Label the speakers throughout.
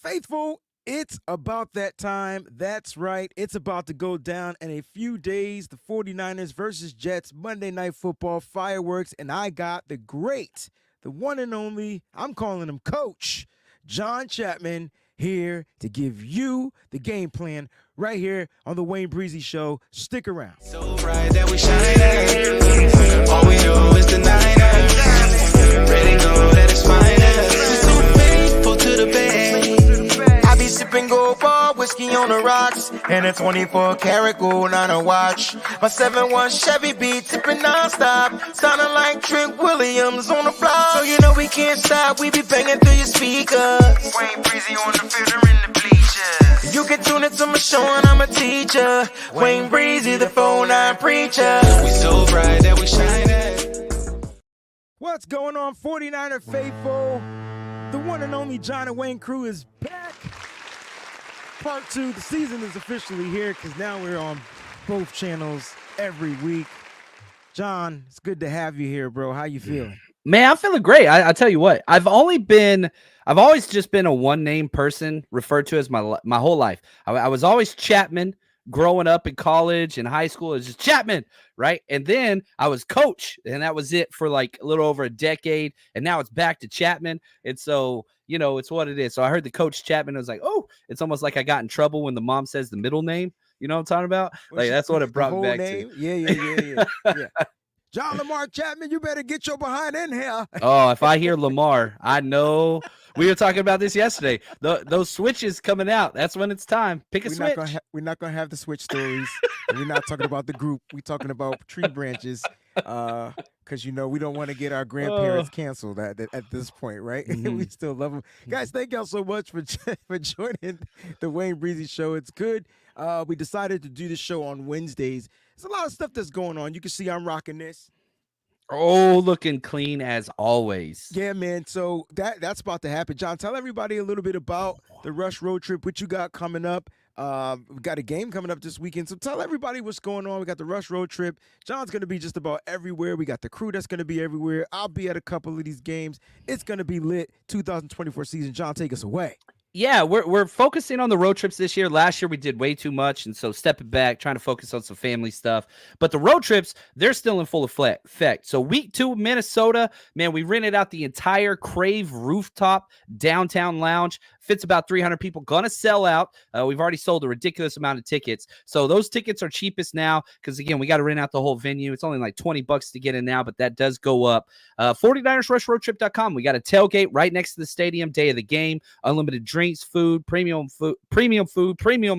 Speaker 1: Faithful, it's about that time. That's right. It's about to go down in a few days. The 49ers versus Jets, Monday Night Football, fireworks. And I got the great, the one and only, I'm calling him Coach, John Chapman, here to give you the game plan right here on the WayneBreezie Show. Stick around.
Speaker 2: So bright that we shine. All we do is the Niners. Ready, go, let us find us. So faithful to the bay. I be sipping gold bar whiskey on the rocks, and a 24-karat gold on a watch. My 7-1 Chevy be tipping non-stop, sounding like Trent Williams on the block. So you know we can't stop, we be banging through your speakers. WayneBreezie on the field or in the bleachers. You can tune into my show and I'm a teacher. WayneBreezie, the 4-9 preacher. We so bright that we shine.
Speaker 1: What's going on, 49er faithful? The one and only John and Wayne crew is back. Part 2, the season is officially here because now we're on both channels every week. John, it's good to have you here, bro. How you feeling?
Speaker 3: Man, I'm feeling great. I tell you what, I've always just been a one-name person referred to as my whole life. I was always Chapman. Growing up in college and high school, it was just Chapman, right? And then I was Coach, and that was it for like a little over a decade. And now it's back to Chapman. And so, you know, it's what it is. So I heard the Coach Chapman. I was like, oh, it's almost like I got in trouble when the mom says the middle name. You know what I'm talking about? Like, that's what it brought me back to.
Speaker 1: Yeah. John Lamar Chapman, you better get your behind in here.
Speaker 3: Oh, if I hear Lamar, I know. We were talking about this yesterday. Those switches coming out. That's when it's time. Pick a switch.
Speaker 1: We're not gonna have the switch stories. We're not talking about the group. We're talking about tree branches. Because you know we don't want to get our grandparents canceled at this point, right?
Speaker 3: Mm-hmm.
Speaker 1: We still love them, guys. Thank y'all so much for joining the WayneBreezie Show. It's good. We decided to do the show on Wednesdays. There's a lot of stuff that's going on. You can see I'm rocking this.
Speaker 3: Oh, looking clean as always.
Speaker 1: Yeah, man. So that's about to happen. John, tell everybody a little bit about the Rush Road Trip, what you got coming up. We got a game coming up this weekend. So tell everybody what's going on. We got the Rush Road Trip. John's going to be just about everywhere. We got the crew that's going to be everywhere. I'll be at a couple of these games. It's going to be lit. 2024 season. John, take us away.
Speaker 3: Yeah, we're focusing on the road trips this year. Last year we did way too much, and so stepping back, trying to focus on some family stuff. But the road trips, they're still in full effect. So week 2, Minnesota, man, we rented out the entire Crave rooftop downtown lounge. Fits about 300 people. Gonna sell out. We've already sold a ridiculous amount of tickets. So those tickets are cheapest now because, again, we got to rent out the whole venue. It's only like $20 to get in now, but that does go up. 49ersrushroadtrip.com. We got a tailgate right next to the stadium, day of the game. Unlimited drinks, food, premium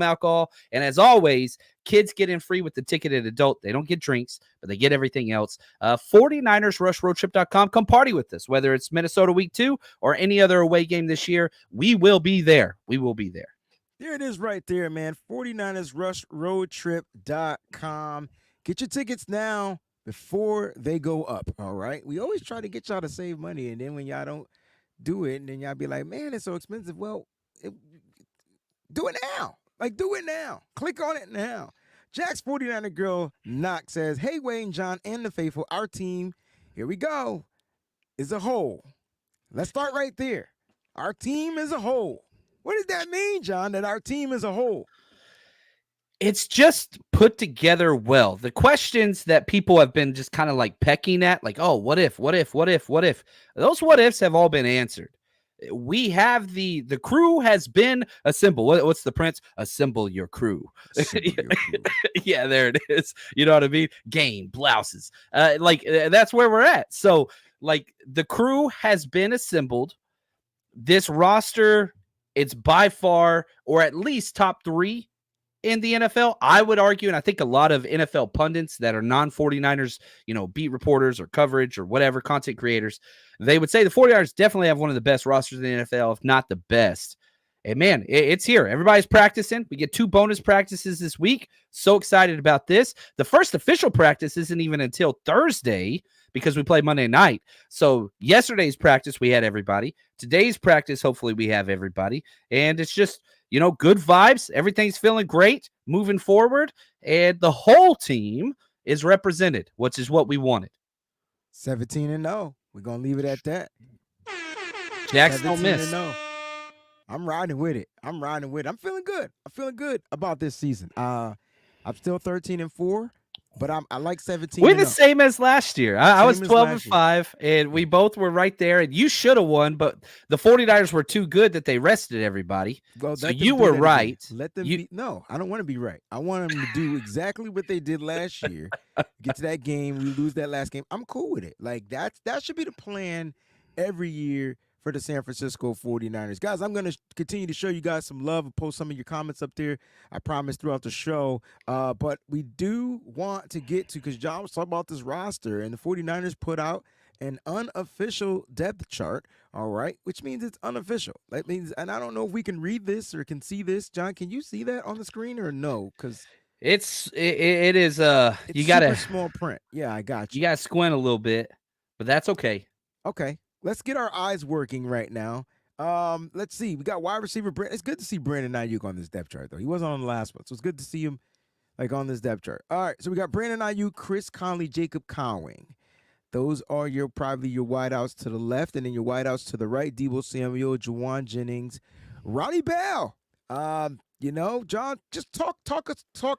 Speaker 3: alcohol. And as always, kids get in free with the ticketed adult. They don't get drinks, but they get everything else. 49ersrushroadtrip.com. Come party with us, whether it's Minnesota week 2 or any other away game this year. We will be there. We will be there.
Speaker 1: There it is right there, man. 49ersrushroadtrip.com. Get your tickets now before they go up, all right? We always try to get y'all to save money, and then when y'all don't do it, and then y'all be like, man, it's so expensive. Well, do it now. Like, do it now. Click on it now. Jack's 49er girl, Knock, says, hey, Wayne, John, and the faithful, our team, here we go, is a whole. Let's start right there. Our team is a whole. What does that mean, John, that our team is a whole?
Speaker 3: It's just put together well. The questions that people have been just kind of like pecking at, like, oh, what if? Those what ifs have all been answered. We have the crew has been assembled. What's the Prince? Assemble your crew. Yeah, there it is. You know what I mean? Game, blouses. That's where we're at. So, like, the crew has been assembled. This roster, it's by far, or at least top 3 in the NFL, I would argue, and I think a lot of NFL pundits that are non-49ers, beat reporters or coverage or whatever, content creators, they would say the 49ers definitely have one of the best rosters in the NFL, if not the best. And man, it's here. Everybody's practicing. We get 2 bonus practices this week. So excited about this. The first official practice isn't even until Thursday because we play Monday night. So yesterday's practice, we had everybody. Today's practice, hopefully we have everybody. And it's just, good vibes. Everything's feeling great moving forward. And the whole team is represented, which is what we wanted.
Speaker 1: 17-0. We're going to leave it at that.
Speaker 3: Jacks don't miss.
Speaker 1: I'm riding with it. I'm feeling good. I'm feeling good about this season. I'm still 13-4, but I like 17
Speaker 3: We're
Speaker 1: and
Speaker 3: the
Speaker 1: 0.
Speaker 3: same as last year. I was
Speaker 1: Same as
Speaker 3: 12 and
Speaker 1: last year.
Speaker 3: 5, and we both were right there. And you should have won, but the 49ers were too good that they rested everybody.
Speaker 1: Well,
Speaker 3: So
Speaker 1: let them
Speaker 3: you
Speaker 1: do
Speaker 3: were
Speaker 1: that again.
Speaker 3: right.
Speaker 1: Let them
Speaker 3: You
Speaker 1: be. No, I don't want to be right. I want them to do exactly what they did last year. Get to that game, we lose that last game. I'm cool with it. Like that should be the plan every year for the San Francisco 49ers. Guys, I'm going to continue to show you guys some love and post some of your comments up there. I promise throughout the show. But we do want to get to, because John was talking about this roster, and the 49ers put out an unofficial depth chart, all right, which means it's unofficial. That means, and I don't know if we can read this or can see this. John, can you see that on the screen or no? Because
Speaker 3: it is
Speaker 1: it's
Speaker 3: you gotta
Speaker 1: super small print. Yeah, I got
Speaker 3: you
Speaker 1: you.
Speaker 3: gotta squint a little bit, but that's okay.
Speaker 1: Okay, let's get our eyes working right now. Let's see. We got wide receiver Brandon. It's good to see Brandon Ayuk on this depth chart, though. He wasn't on the last one, so it's good to see him like on this depth chart. All right, so we got Brandon Ayuk, Chris Conley, Jacob Cowing. Those are probably your wideouts to the left, and then your wideouts to the right: Deebo Samuel, Juwan Jennings, Ronnie Bell. John, just talk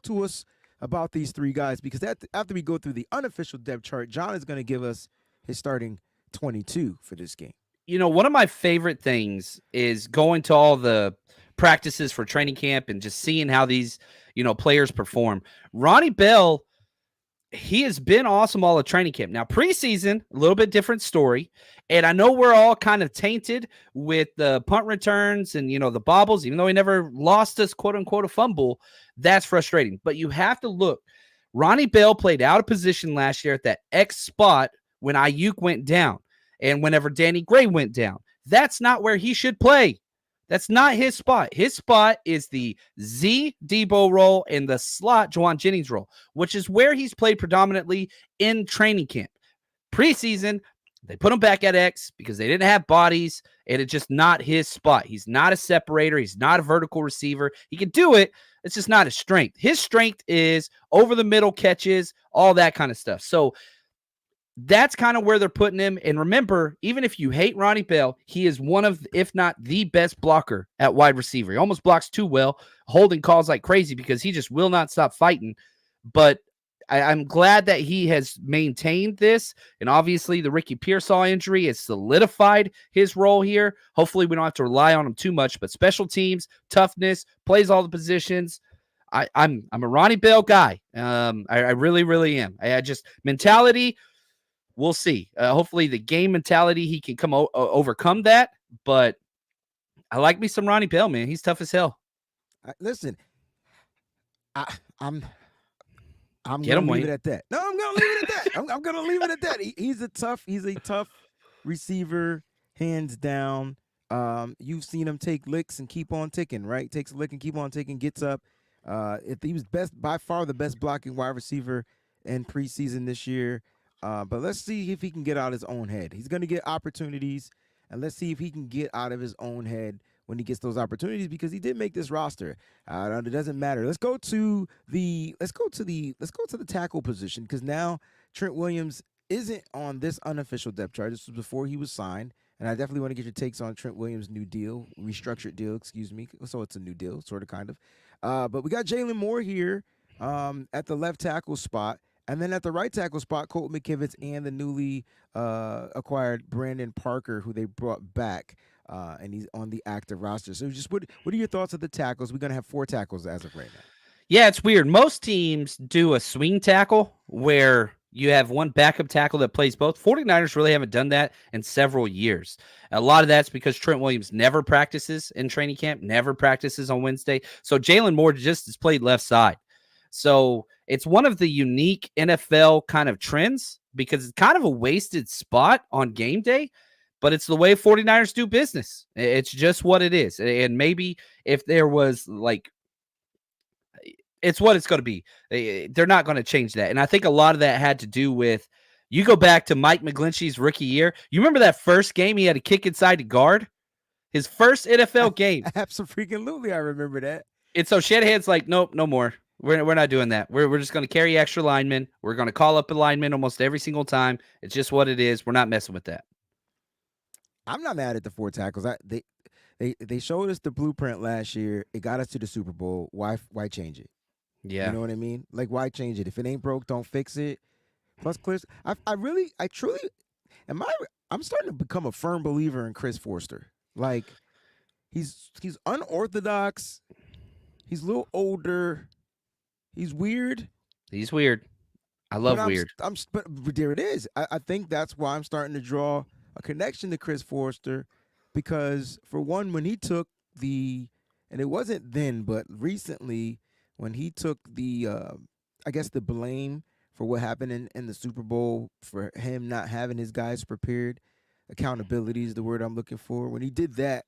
Speaker 1: to us about these three guys, because after we go through the unofficial depth chart, John is going to give us his starting 22 for this game.
Speaker 3: One of my favorite things is going to all the practices for training camp and just seeing how these, players perform. Ronnie Bell, he has been awesome all of training camp. Now, preseason, a little bit different story. And I know we're all kind of tainted with the punt returns and, the bobbles, even though he never lost us, quote unquote, a fumble. That's frustrating. But you have to look. Ronnie Bell played out of position last year at that X spot when Ayuk went down and whenever Danny Gray went down. That's not where he should play. That's not his spot. His spot is the Z Deebo role and the slot Juwan Jennings role, which is where he's played predominantly in training camp. Preseason, they put him back at X because they didn't have bodies, and it's just not his spot. He's not a separator. He's not a vertical receiver. He can do it. It's just not his strength. His strength is over the middle catches, all that kind of stuff. So that's kind of where they're putting him. And remember, even if you hate Ronnie Bell, he is one of, if not the best blocker at wide receiver. He almost blocks too well, holding calls like crazy because he just will not stop fighting. But I'm glad that he has maintained this. And obviously the Ricky Pearsall injury has solidified his role here. Hopefully we don't have to rely on him too much, but special teams, toughness, plays all the positions. I'm a Ronnie Bell guy. I really, really am. I just mentality. We'll see. Hopefully the game mentality, he can overcome that. But I like me some Ronnie Bell, man. He's tough as hell.
Speaker 1: Listen, I'm
Speaker 3: Get
Speaker 1: gonna
Speaker 3: him,
Speaker 1: leave
Speaker 3: Wayne.
Speaker 1: it at that. No, I'm gonna leave it at that. I'm gonna leave it at that. He's a tough receiver, hands down. You've seen him take licks and keep on ticking, right? Takes a lick and keep on ticking, gets up. If he was by far the best blocking wide receiver in preseason this year. But let's see if he can get out his own head. He's going to get opportunities, and let's see if he can get out of his own head when he gets those opportunities, because he did make this roster. It doesn't matter. Let's go to the tackle position, because now Trent Williams isn't on this unofficial depth chart. This was before he was signed, and I definitely want to get your takes on Trent Williams' new deal, restructured deal, excuse me. So it's a new deal, sort of, kind of. But we got Jalen Moore here at the left tackle spot. And then at the right tackle spot, Colt McKivitz and the newly acquired Brandon Parker, who they brought back, and he's on the active roster. So just what are your thoughts of the tackles? We're going to have 4 tackles as of right now.
Speaker 3: Yeah, it's weird. Most teams do a swing tackle where you have one backup tackle that plays both. 49ers really haven't done that in several years. A lot of that's because Trent Williams never practices in training camp, never practices on Wednesday. So Jalen Moore just has played left side. So it's one of the unique NFL kind of trends because it's kind of a wasted spot on game day, but it's the way 49ers do business. It's just what it is. And maybe if there was it's what it's going to be. They're not going to change that. And I think a lot of that had to do with, you go back to Mike McGlinchey's rookie year. You remember that first game he had to kick inside to guard? His first NFL game.
Speaker 1: Absolutely, I remember that.
Speaker 3: And so Shanahan's like, nope, no more. We're not doing that. We're just going to carry extra linemen. We're going to call up a lineman almost every single time. It's just what it is. We're not messing with that.
Speaker 1: I'm not mad at the 4 tackles. They They showed us the blueprint last year. It got us to the Super Bowl. Why change it? You
Speaker 3: Yeah.
Speaker 1: know what I mean? Like, why change it? If it ain't broke, don't fix it. Plus, clears. I truly am. I'm starting to become a firm believer in Chris Forster. Like, he's unorthodox. He's a little older. He's weird.
Speaker 3: He's weird. I
Speaker 1: But
Speaker 3: love weird.
Speaker 1: but there it is. I think that's why I'm starting to draw a connection to Chris Forster, because for one, when he took and it wasn't then, but recently, when he took I guess the blame for what happened in the Super Bowl, for him not having his guys prepared, accountability is the word I'm looking for. When he did that,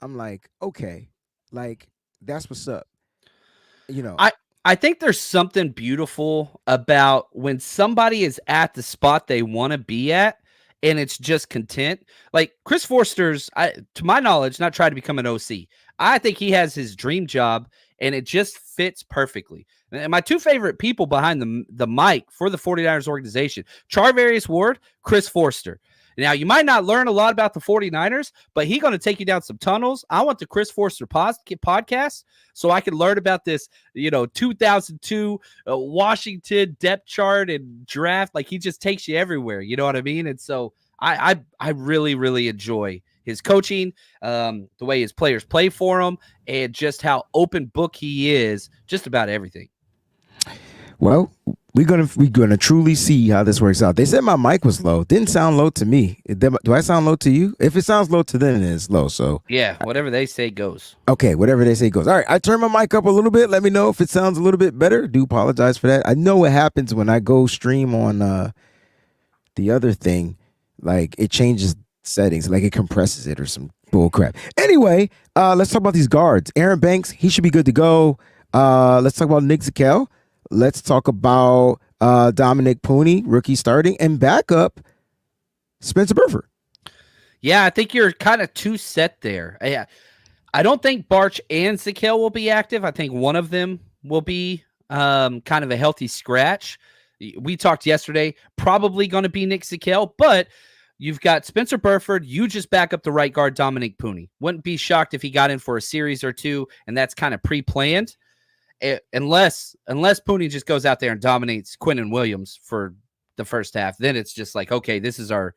Speaker 1: I'm like, okay, like that's what's up. You know,
Speaker 3: I think there's something beautiful about when somebody is at the spot they want to be at and it's just content. Like Chris Forster's, to my knowledge, not trying to become an OC. I think he has his dream job and it just fits perfectly. And my two favorite people behind the mic for the 49ers organization, Charvarius Ward, Chris Forster. Now, you might not learn a lot about the 49ers, but he's going to take you down some tunnels. I want the Chris Forster podcast so I can learn about this, 2002 Washington depth chart and draft. Like, he just takes you everywhere. You know what I mean? And so I really, really enjoy his coaching, the way his players play for him, and just how open book he is, just about everything.
Speaker 1: well, we're gonna truly see how this works out. They said my mic was low. Didn't sound low to me. Do I sound low to you? If it sounds low to them, then it's low. So
Speaker 3: yeah, whatever they say goes.
Speaker 1: Okay, whatever they say goes. All right, I turn my mic up a little bit. Let me know if it sounds a little bit better. Do apologize for that. I know what happens when I go stream on the other thing. Like, it changes settings, like it compresses it or some bull crap. Anyway, let's talk about these guards. Aaron Banks, he should be good to go. Let's talk about Nick Zakelj. Let's talk about Dominic Puni, rookie starting, and backup Spencer Burford.
Speaker 3: Yeah, I think you're kind of too set there. Yeah, I don't think Barch and Zakelj will be active. I think one of them will be kind of a healthy scratch. We talked yesterday, probably going to be Nick Zakelj, but you've got Spencer Burford. You just back up the right guard, Dominic Puni. Wouldn't be shocked if he got in for a series or two, and that's kind of pre-planned. Unless Puni just goes out there and dominates Quinnen Williams for the first half, then it's just like, okay, this is our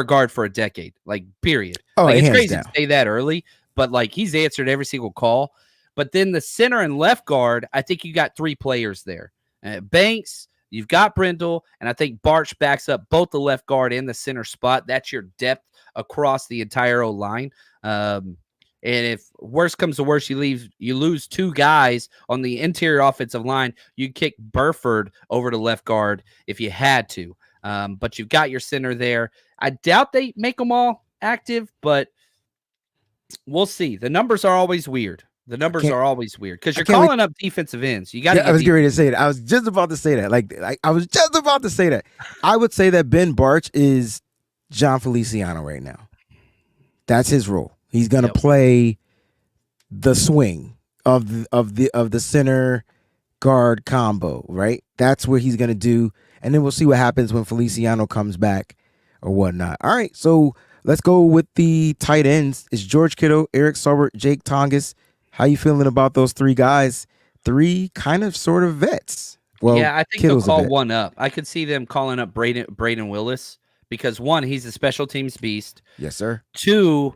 Speaker 3: guard for a decade, like, period.
Speaker 1: Oh,
Speaker 3: like, it's
Speaker 1: hands
Speaker 3: crazy
Speaker 1: down.
Speaker 3: to say that early, but like, he's answered every single call. But then the center and left guard, I think you got three players there. Banks, you've got Brindle, and I think Barch backs up both the left guard and the center spot. That's your depth across the entire O-line. And if worse comes to worse, you lose two guys on the interior offensive line, you kick Burford over to left guard if you had to. But you've got your center there. I doubt they make them all active, but we'll see. The numbers are always weird. Because you're calling up defensive ends. You got to.
Speaker 1: I was getting ready to say that. I was just about to say that. I would say that Ben Barch is John Feliciano right now. That's his role. He's gonna play the swing of the center guard combo, right? That's what he's gonna do, and then we'll see what happens when Feliciano comes back or whatnot. All right, so let's go with the tight ends. It's George Kittle, Eric Saubert, Jake Tonges. How you feeling about those three guys? Three kind of sort of vets. Well,
Speaker 3: yeah, I think
Speaker 1: Kittle's
Speaker 3: they'll call one up. I could see them calling up Braden Willis because, one, he's a special teams beast.
Speaker 1: Yes, sir.
Speaker 3: Two,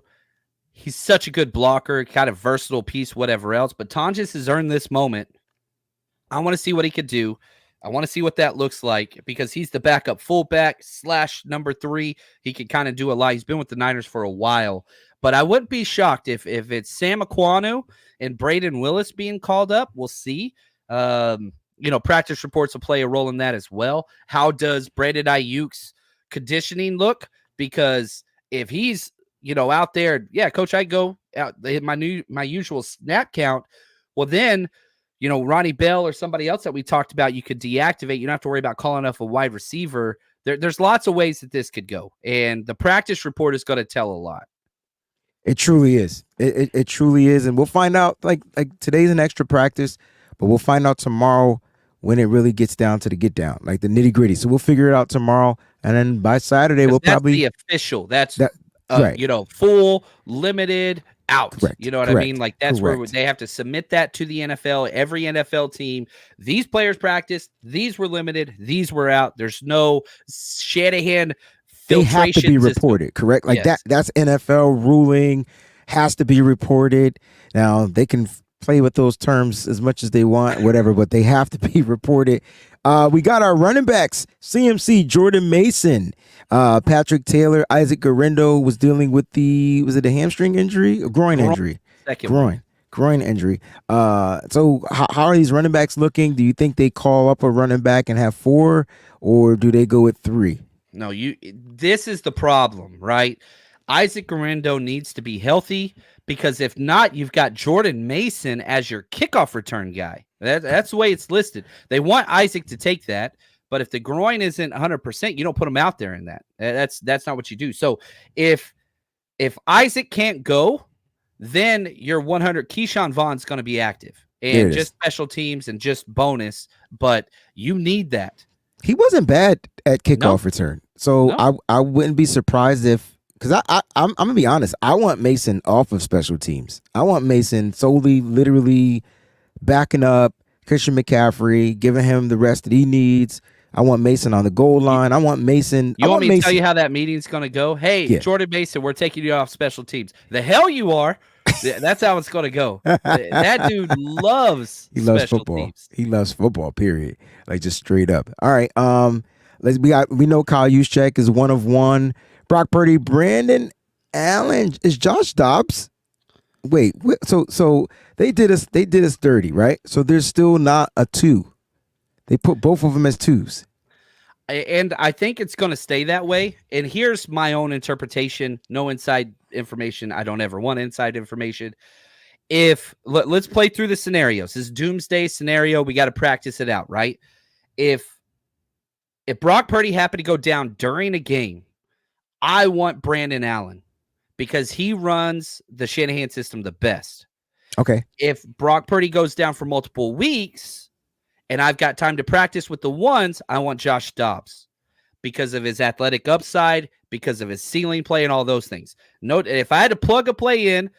Speaker 3: he's such a good blocker, kind of versatile piece, whatever else. But Tonjes has earned this moment. I want to see what he could do. I want to see what that looks like because he's the backup fullback / number 3. He can kind of do a lot. He's been with the Niners for a while. But I wouldn't be shocked if it's Sam Aquanu and Braden Willis being called up. We'll see. Practice reports will play a role in that as well. How does Brandon Ayuk's conditioning look? Because if he's out there, yeah, coach, I go out my usual snap count. Well, then, Ronnie Bell or somebody else that we talked about, you could deactivate. You don't have to worry about calling up a wide receiver. There's lots of ways that this could go, and the practice report is going to tell a lot.
Speaker 1: It truly is. It truly is, and we'll find out. Like today's an extra practice, but we'll find out tomorrow when it really gets down to the get down, like the nitty gritty. So we'll figure it out tomorrow, and then by Saturday we'll probably
Speaker 3: the official. That's
Speaker 1: right.
Speaker 3: Full limited out.
Speaker 1: Correct.
Speaker 3: You know what I
Speaker 1: Correct.
Speaker 3: mean? Like that's where
Speaker 1: Correct.
Speaker 3: they have to submit that to the NFL. Every NFL team, these players practiced, these were limited, these were out. There's no Shanahan
Speaker 1: They have to be
Speaker 3: filtration system.
Speaker 1: reported, correct? Like
Speaker 3: Yes.
Speaker 1: that's NFL ruling, has to be reported. Now they can play with those terms as much as they want, whatever, but they have to be reported. We got our running backs: CMC, Jordan Mason, Patrick Taylor, Isaac Garendo was dealing with was it a hamstring injury, a groin injury,
Speaker 3: Second one.
Speaker 1: groin injury. So how are these running backs looking? Do you think they call up a running back and have 4, or do they go with 3?
Speaker 3: No, this is the problem, right? Isaac Garendo needs to be healthy because if not, you've got Jordan Mason as your kickoff return guy. That's the way it's listed. They want Isaac to take that, but if the groin isn't 100%, you don't put him out there in that. That's not what you do. So if Isaac can't go, then your 100 Keyshawn Vaughn's going to be active and just special teams and just bonus, but you need that.
Speaker 1: He wasn't bad at kickoff return. So I wouldn't be surprised if, because I'm going to be honest, I want Mason off of special teams. I want Mason solely, literally backing up Christian McCaffrey, giving him the rest that he needs. I want Mason on the goal line. I want Mason.
Speaker 3: You want me to tell you how that meeting's going to go? Hey, Jordan Mason, we're taking you off special teams. The hell you are. That's how it's going to go. That dude loves
Speaker 1: football.
Speaker 3: teams.
Speaker 1: He loves football, period. Like just straight up. All right. We know Kyle Juszczyk is 1 of 1. Brock Purdy, Brandon Allen, is Josh Dobbs. Wait, so they did us dirty, right? So there's still not a 2. They put both of them as 2s.
Speaker 3: And I think it's going to stay that way. And here's my own interpretation. No inside information. I don't ever want inside information. Let's play through the scenarios. This doomsday scenario, we got to practice it out, right? If Brock Purdy happened to go down during a game, I want Brandon Allen because he runs the Shanahan system the best.
Speaker 1: Okay.
Speaker 3: If Brock Purdy goes down for multiple weeks and I've got time to practice with the 1s, I want Josh Dobbs because of his athletic upside, because of his ceiling play and all those things. Note, if I had to plug a play in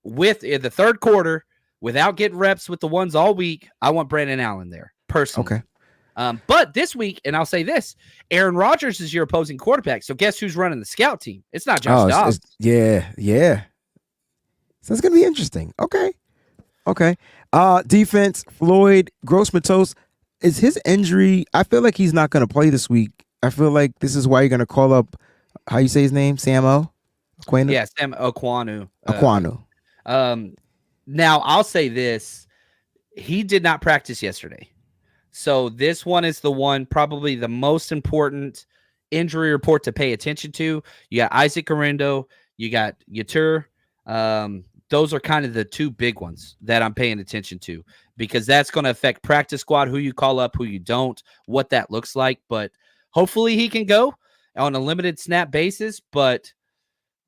Speaker 3: the third quarter without getting reps with the 1s all week, I want Brandon Allen there personally. Okay. But this week, and I'll say this, Aaron Rodgers is your opposing quarterback. So guess who's running the scout team? It's not Josh Dobbs.
Speaker 1: Yeah. So it's going to be interesting. Okay. Defense, Floyd Gross-Matos, is his injury, I feel like he's not going to play this week. I feel like this is why you're going to call up, how you say his name, Samo? Aquanu?
Speaker 3: Yeah, Sam Aquanu. Now, I'll say this. He did not practice yesterday. So this one is the one, probably the most important injury report to pay attention to. You got Isaac Garendo, you got Yatur. Those are kind of the 2 big ones that I'm paying attention to because that's going to affect practice squad, who you call up, who you don't, what that looks like. But hopefully he can go on a limited snap basis. But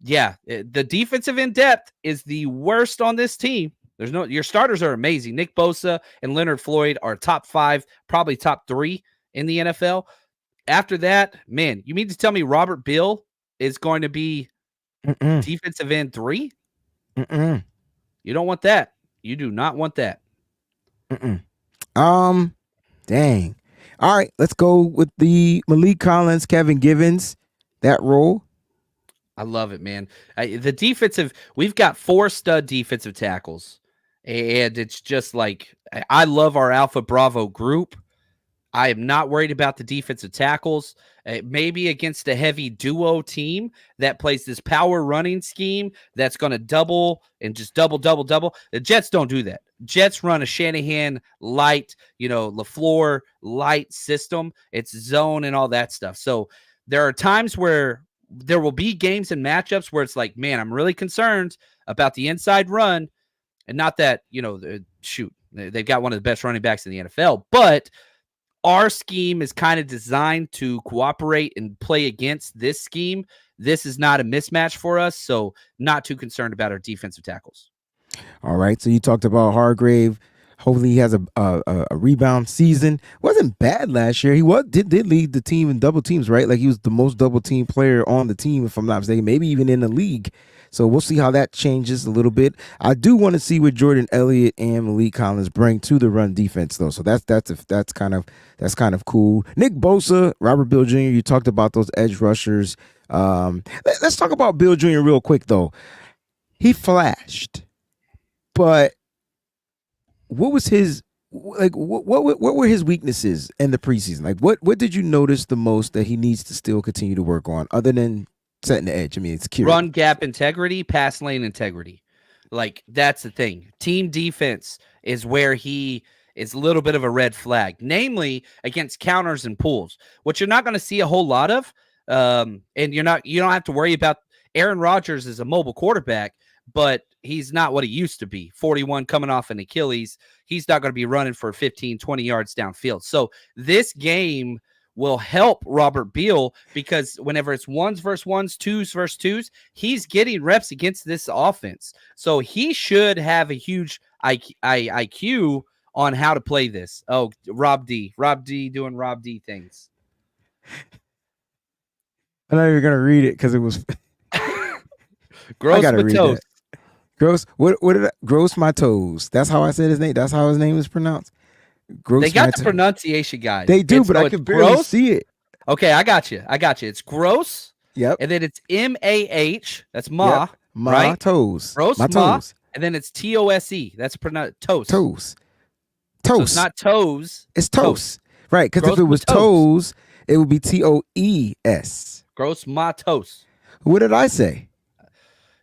Speaker 3: yeah, the defensive in depth is the worst on this team. Your starters are amazing. Nick Bosa and Leonard Floyd are top 5, probably top 3 in the NFL. After that, man, you mean to tell me Robert Bill is going to be defensive end 3? You don't want that. You do not want that.
Speaker 1: Dang. All right, let's go with the Malik Collins, Kevin Givens, that role.
Speaker 3: I love it, man. The defensive, we've got 4 stud defensive tackles. And it's just like, I love our Alpha Bravo group. I am not worried about the defensive tackles. Maybe against a heavy duo team that plays this power running scheme that's going to double and just double. The Jets don't do that. Jets run a Shanahan light, LaFleur light system. It's zone and all that stuff. So there are times where there will be games and matchups where it's like, man, I'm really concerned about the inside run. And not that, they've got one of the best running backs in the NFL, but our scheme is kind of designed to cooperate and play against this scheme. This is not a mismatch for us, so not too concerned about our defensive tackles.
Speaker 1: All right, so you talked about Hargrave, Hopefully he has a rebound season. Wasn't bad last year. He did lead the team in double teams, right? Like he was the most double team player on the team, if I'm not mistaken, maybe even in the league. So we'll see how that changes a little bit. I do want to see what Jordan Elliott and Malik Collins bring to the run defense, though. So that's kind of cool. Nick Bosa, Robert Bill Jr. You talked about those edge rushers. Let's talk about Bill Jr. real quick, though. He flashed, but what was his what were his weaknesses in the preseason? Like what did you notice the most that he needs to still continue to work on other than setting the edge? I mean, it's cute.
Speaker 3: Run gap integrity, pass lane integrity. Like that's the thing. Team defense is where he is a little bit of a red flag, namely against counters and pulls, which you're not going to see a whole lot of. And you don't have to worry about. Aaron Rodgers is a mobile quarterback, but he's not what he used to be. 41 coming off an Achilles. He's not going to be running for 15, 20 yards downfield. So this game will help Robert Beal because whenever it's ones versus ones, twos versus twos, he's getting reps against this offense. So he should have a huge IQ on how to play this. Oh, Rob D doing Rob D things.
Speaker 1: I know you're going to read it because it was...
Speaker 3: Gross Matos.
Speaker 1: Gross. What did Gross Matos? That's how I said his name. That's how his name is pronounced. Gross.
Speaker 3: They got the pronunciation guys.
Speaker 1: They do, but I can barely see it.
Speaker 3: Okay, I got you. It's gross.
Speaker 1: Yep.
Speaker 3: And then it's MAH. That's ma.
Speaker 1: Yep. Ma
Speaker 3: right?
Speaker 1: toes.
Speaker 3: Gross
Speaker 1: my
Speaker 3: ma.
Speaker 1: toes.
Speaker 3: And then it's TOSE. That's pronounced toast.
Speaker 1: Toes.
Speaker 3: So it's not toes.
Speaker 1: It's toast. Right? Because if it was toes, it would be TOES.
Speaker 3: Gross Matos.
Speaker 1: What did I say?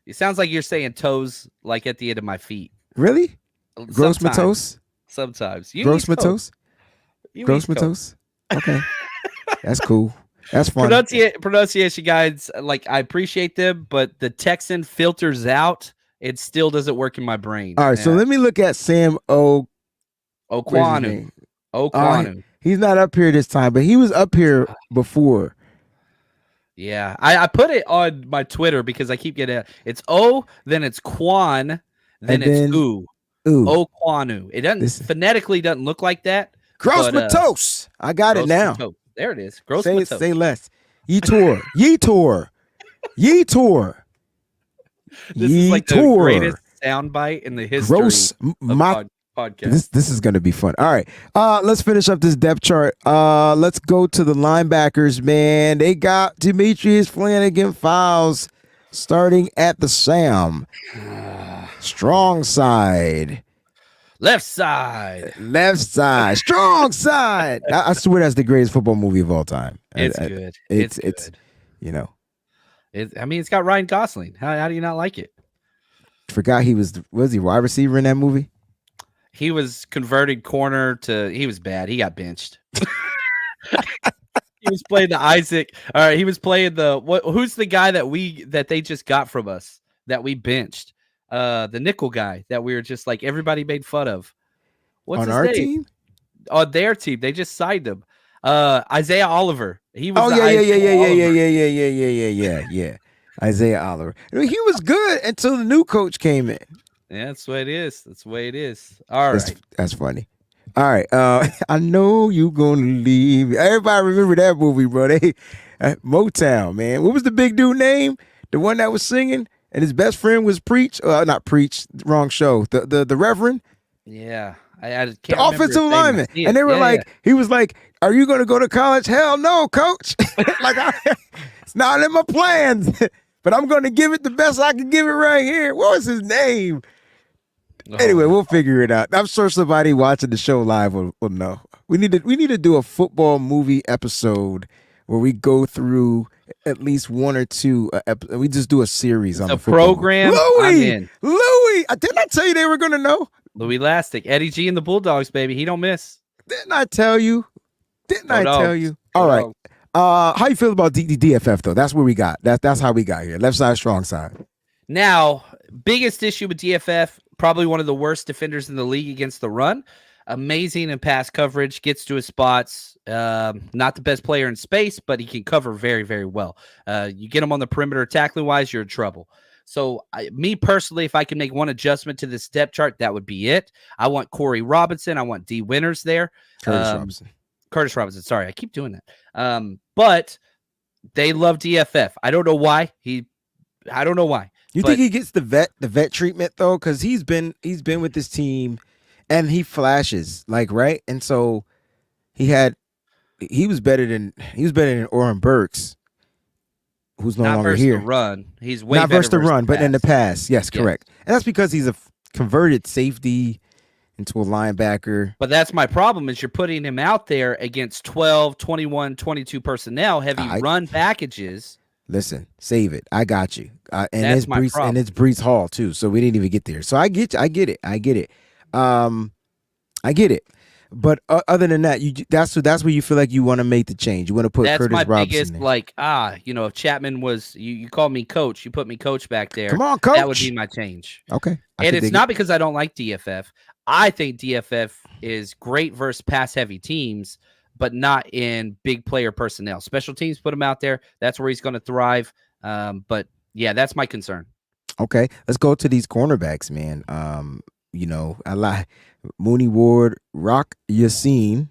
Speaker 3: It sounds like you're saying toes like at the end of my feet.
Speaker 1: Really? Gross Matos?
Speaker 3: Sometimes.
Speaker 1: Gross Matos? Gross Matos? Okay. That's cool. That's fun.
Speaker 3: Pronunciation guides, like I appreciate them, but the Texan filters out. It still doesn't work in my brain.
Speaker 1: All right, so let me look at Sam
Speaker 3: Okwanu.
Speaker 1: He's not up here this time, but he was up here before.
Speaker 3: Yeah, I put it on my Twitter because I keep getting it. It's O, then it's Quan, then it's U. Okwanu. It doesn't phonetically doesn't look like that.
Speaker 1: Gross Matos. I got it now.
Speaker 3: Matos. There it is. Gross
Speaker 1: Matos. Say less. Yeetor. Yeetor. Yeetor.
Speaker 3: This is like the greatest soundbite in the history of podcast.
Speaker 1: This is going to be fun. All right. Let's finish up this depth chart. Let's go to the linebackers, man. They got Demetrius Flanagan fouls starting at the Sam. Strong side.
Speaker 3: Left side.
Speaker 1: Strong side. I swear that's the greatest football movie of all time.
Speaker 3: It's good. It's good.
Speaker 1: You know.
Speaker 3: It's got Ryan Gosling. How do you not like it?
Speaker 1: Forgot he was he wide receiver in that movie?
Speaker 3: He was converted corner to. He was bad. He got benched. He was playing the Isaac. All right, he was playing the who's the guy that they just got from us that we benched? The nickel guy that we were just like everybody made fun of. What's
Speaker 1: on
Speaker 3: his
Speaker 1: our
Speaker 3: name?
Speaker 1: team?
Speaker 3: On their team, they just signed him. Isaiah Oliver. He was.
Speaker 1: Yeah. Isaiah Oliver. He was good until the new coach came in.
Speaker 3: Yeah, that's the way it is. All right.
Speaker 1: That's funny. All right. I know you gonna leave. Everybody remember that movie, bro. Motown, man. What was the big dude name? The one that was singing? And his best friend was Preach. Not Preach, wrong show. The Reverend.
Speaker 3: Yeah. I can't
Speaker 1: the offensive lineman. And they were he was like, are you going to go to college? Hell no, coach. It's not in my plans, but I'm going to give it the best I can give it right here. What was his name? Anyway, we'll figure it out. I'm sure somebody watching the show live will know. We need to do a football movie episode where we go through at least one or two. We just do a series on the
Speaker 3: program.
Speaker 1: Louis, didn't I tell you they were going to know?
Speaker 3: Louis Lastic, Eddie G and the Bulldogs, baby. He don't miss.
Speaker 1: Didn't I tell you? All right. How you feel about DFF though? That's where we got. That's how we got here. Left side, strong side.
Speaker 3: Now, biggest issue with DFF, probably one of the worst defenders in the league against the run. Amazing in pass coverage, gets to his spots. Not the best player in space, but he can cover very, very well. You get him on the perimeter tackling wise, you're in trouble. So me personally, if I can make one adjustment to this depth chart, that would be it. I want Corey Robinson. I want D Winters there.
Speaker 1: Curtis Robinson.
Speaker 3: Curtis Robinson. Sorry, I keep doing that. But they love DFF. I don't know why. I don't know why.
Speaker 1: You think he gets the vet treatment though? Because he's been with this team, and he flashes like right, and so he was better than Oren Burks, who's no
Speaker 3: not
Speaker 1: longer
Speaker 3: versus
Speaker 1: here.
Speaker 3: The run. He's way
Speaker 1: not
Speaker 3: better
Speaker 1: versus the run, but in the pass. Yes, correct. And that's because he's a converted safety into a linebacker.
Speaker 3: But that's my problem is you're putting him out there against 12, 21, 22 personnel, heavy run packages. Listen,
Speaker 1: save it. I got you. And it's Breece Hall too. So we didn't even get there. So I get it. I get it. But other than that, that's where you feel like you want to make the change. You want to put Curtis Robinson. That's
Speaker 3: my biggest, if Chapman was, you called me coach, you put me coach back there.
Speaker 1: Come on, coach.
Speaker 3: That would be my change.
Speaker 1: Okay.
Speaker 3: And it's not because I don't like DFF. I think DFF is great versus pass-heavy teams, but not in big player personnel. Special teams put him out there. That's where he's going to thrive. But, yeah, that's my concern.
Speaker 1: Okay. Let's go to these cornerbacks, man. I lie. Mooney Ward, Rock Yassin,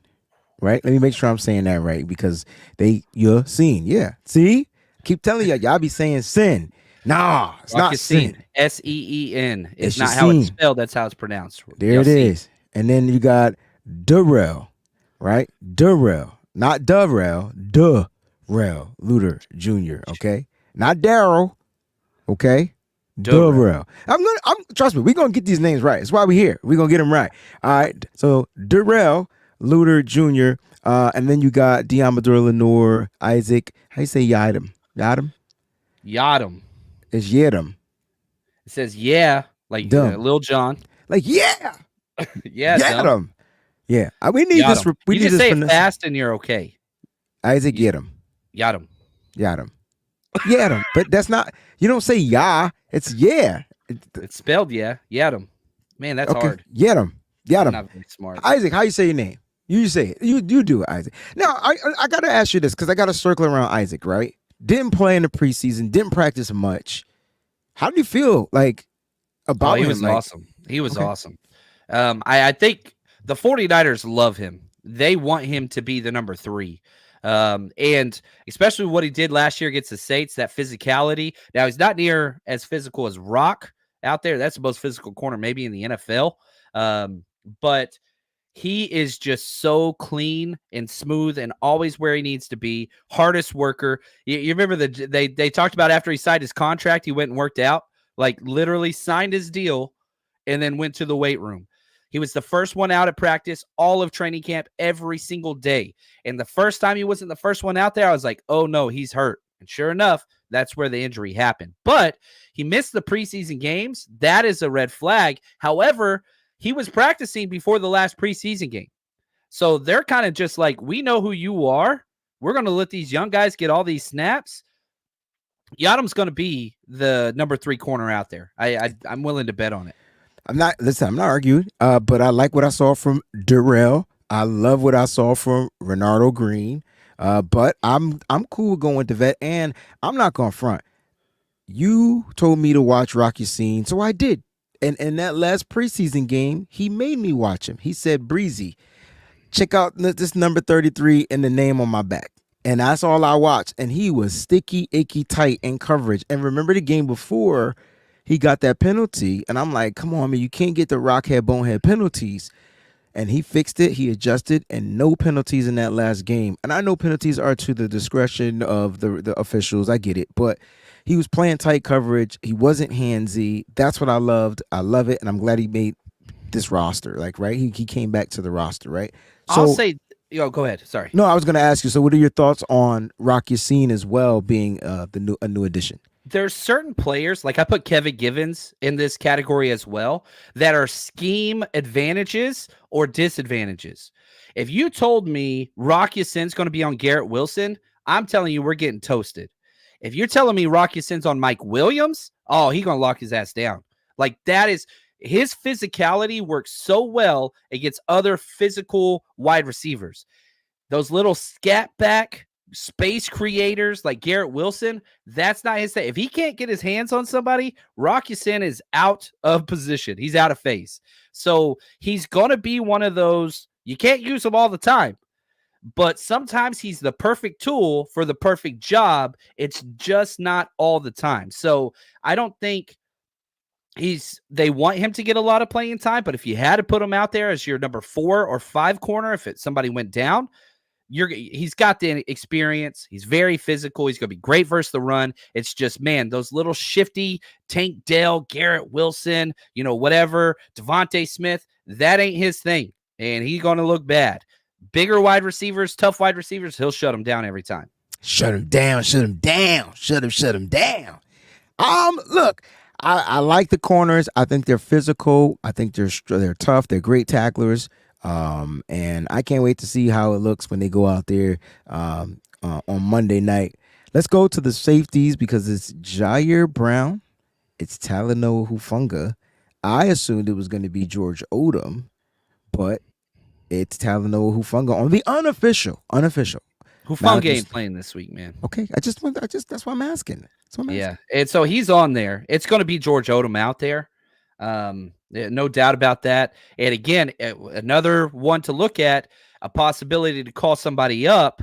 Speaker 1: right? Let me make sure I'm saying that right because Yassin. Yeah. See? Keep telling y'all be saying sin. Nah, it's
Speaker 3: Rock
Speaker 1: not
Speaker 3: Yassin.
Speaker 1: sin.
Speaker 3: S-E-E-N. It's not how it's spelled. That's how it's pronounced.
Speaker 1: There it is. And then you got Darrell, right? Darrell. Not Darrell. Darrell Luter Jr., okay? Not Daryl, okay? Darrell. Trust me, we're gonna get these names right. That's why we're here. We're gonna get them right. All right. So Darrell Luter Jr. And then you got Deommodore Lenoir, Isaac. How you say Yadam?
Speaker 3: Yadam.
Speaker 1: It's Yadam.
Speaker 3: It says like Lil Jon.
Speaker 1: Like yeah.
Speaker 3: Yeah.
Speaker 1: Yadam. Yeah. We need
Speaker 3: Yadam.
Speaker 1: this. We
Speaker 3: you
Speaker 1: need
Speaker 3: just
Speaker 1: this
Speaker 3: say it fast and you're okay.
Speaker 1: Isaac Yadam.
Speaker 3: Yadam.
Speaker 1: But that's not. You don't say yeah. It's yeah.
Speaker 3: It's spelled Yadam. Man, that's hard.
Speaker 1: Yadam.
Speaker 3: I'm not very smart.
Speaker 1: Isaac, how you say your name? You say it. You do it, Isaac. Now I gotta ask you this because I gotta circle around Isaac. Right? Didn't play in the preseason. Didn't practice much. How do you feel like about him?
Speaker 3: He was awesome. He was awesome. I think the 49ers love him. They want him to be the number 3. And especially what he did last year against the Saints, that physicality. Now, he's not near as physical as Rock out there. That's the most physical corner maybe in the NFL. But he is just so clean and smooth and always where he needs to be. Hardest worker. You remember they talked about after he signed his contract, he went and worked out, like literally signed his deal and then went to the weight room. He was the first one out at practice, all of training camp, every single day. And the first time he wasn't the first one out there, I was like, oh, no, he's hurt. And sure enough, that's where the injury happened. But he missed the preseason games. That is a red flag. However, he was practicing before the last preseason game. So they're kind of just like, we know who you are. We're going to let these young guys get all these snaps. Yadam's going to be the number 3 corner out there. I'm willing to bet on it.
Speaker 1: I'm not arguing, but I like what I saw from Darrell. I love what I saw from Renardo Green. But I'm cool with going with the vet, and I'm not going to front. You told me to watch Rock Yassin, so I did. And in that last preseason game, he made me watch him. He said, Breezie, check out this number 33 and the name on my back. And that's all I watched. And he was sticky, icky, tight in coverage. And remember the game before he got that penalty, and I'm like, come on, man, you can't get the rockhead, bonehead penalties. And he fixed it, he adjusted, and no penalties in that last game. And I know penalties are to the discretion of the officials. I get it. But he was playing tight coverage. He wasn't handsy. That's what I loved. I love it, and I'm glad he made this roster. Like, right? He came back to the roster, right? So,
Speaker 3: I'll say, go ahead. Sorry.
Speaker 1: No, I was going to ask you, so what are your thoughts on Rock Yassin as well being a new addition?
Speaker 3: There's certain players, like I put Kevin Givens in this category as well, that are scheme advantages or disadvantages. If you told me Rock Yassin's going to be on Garrett Wilson, I'm telling you we're getting toasted. If you're telling me Rock Yassin's on Mike Williams, oh, he's going to lock his ass down. Like that is his physicality works so well against other physical wide receivers. Those little scat back space creators like Garrett Wilson, that's not his thing. If he can't get his hands on somebody, Rock Ya-Sin is out of position. He's out of phase. So he's going to be one of those, you can't use him all the time, but sometimes he's the perfect tool for the perfect job. It's just not all the time. So I don't think they want him to get a lot of playing time, but if you had to put him out there as your number 4 or 5 corner, if somebody went down, he's got the experience. He's very physical. He's going to be great versus the run. It's just, man, those little shifty Tank Dell, Garrett Wilson, whatever, Devontae Smith, that ain't his thing. And he's going to look bad. Bigger wide receivers, tough wide receivers, he'll shut them down every time.
Speaker 1: Shut him down. Shut him down. Shut him down. Look, I like the corners. I think they're physical. I think they're tough. They're great tacklers. And I can't wait to see how it looks when they go out there on Monday night. Let's go to the safeties because it's Jair Brown, it's Talanoa Hufanga. I assumed it was going to be George Odom, but it's Talanoa Hufanga on the unofficial.
Speaker 3: Hufanga ain't playing this week, man.
Speaker 1: Okay, that's why I'm asking.
Speaker 3: Yeah, and so he's on there. It's going to be George Odom out there. No doubt about that. And again, another one to look at, a possibility to call somebody up.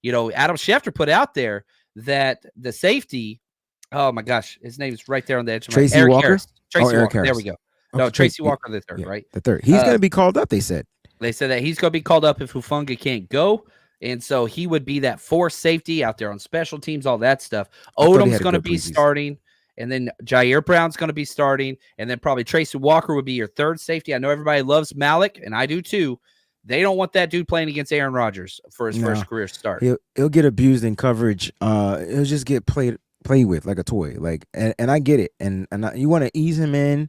Speaker 3: Adam Schefter put out there that the safety, oh my gosh, his name is right there on the edge of
Speaker 1: Tracy Walker.
Speaker 3: Harris. Tracy
Speaker 1: Eric
Speaker 3: Walker.
Speaker 1: Harris.
Speaker 3: There we go. No, Tracy Walker the third,
Speaker 1: yeah,
Speaker 3: right?
Speaker 1: The third. He's going to be called up, they said.
Speaker 3: They said that he's going to be called up if Hufanga can't go. And so he would be that fourth safety out there on special teams, all that stuff. Odom's going to be starting. And then Jair Brown's going to be starting. And then probably Tracy Walker would be your third safety. I know everybody loves Malik, and I do too. They don't want that dude playing against Aaron Rodgers for his first career start.
Speaker 1: He'll get abused in coverage. He'll just get played with like a toy. And I get it. And you want to ease him in.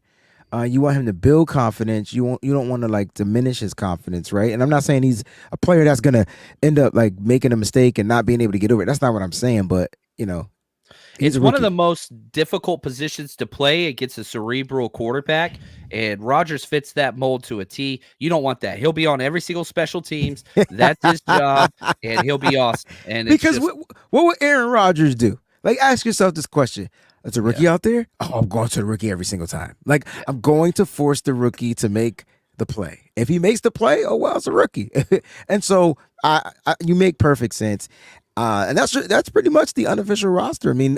Speaker 1: You want him to build confidence. You don't want to diminish his confidence, right? And I'm not saying he's a player that's gonna end up making a mistake and not being able to get over it. That's not what I'm saying. But
Speaker 3: it's one of the most difficult positions to play against a cerebral quarterback, and Rodgers fits that mold to a T. You don't want that. He'll be on every single special teams. That's his job, and he'll be awesome. And
Speaker 1: because what would Aaron Rodgers do? Ask yourself this question. There's a rookie out there. Oh, I'm going to the rookie every single time. I'm going to force the rookie to make the play. If he makes the play, oh well, it's a rookie. And so you make perfect sense. And that's pretty much the unofficial roster. I mean,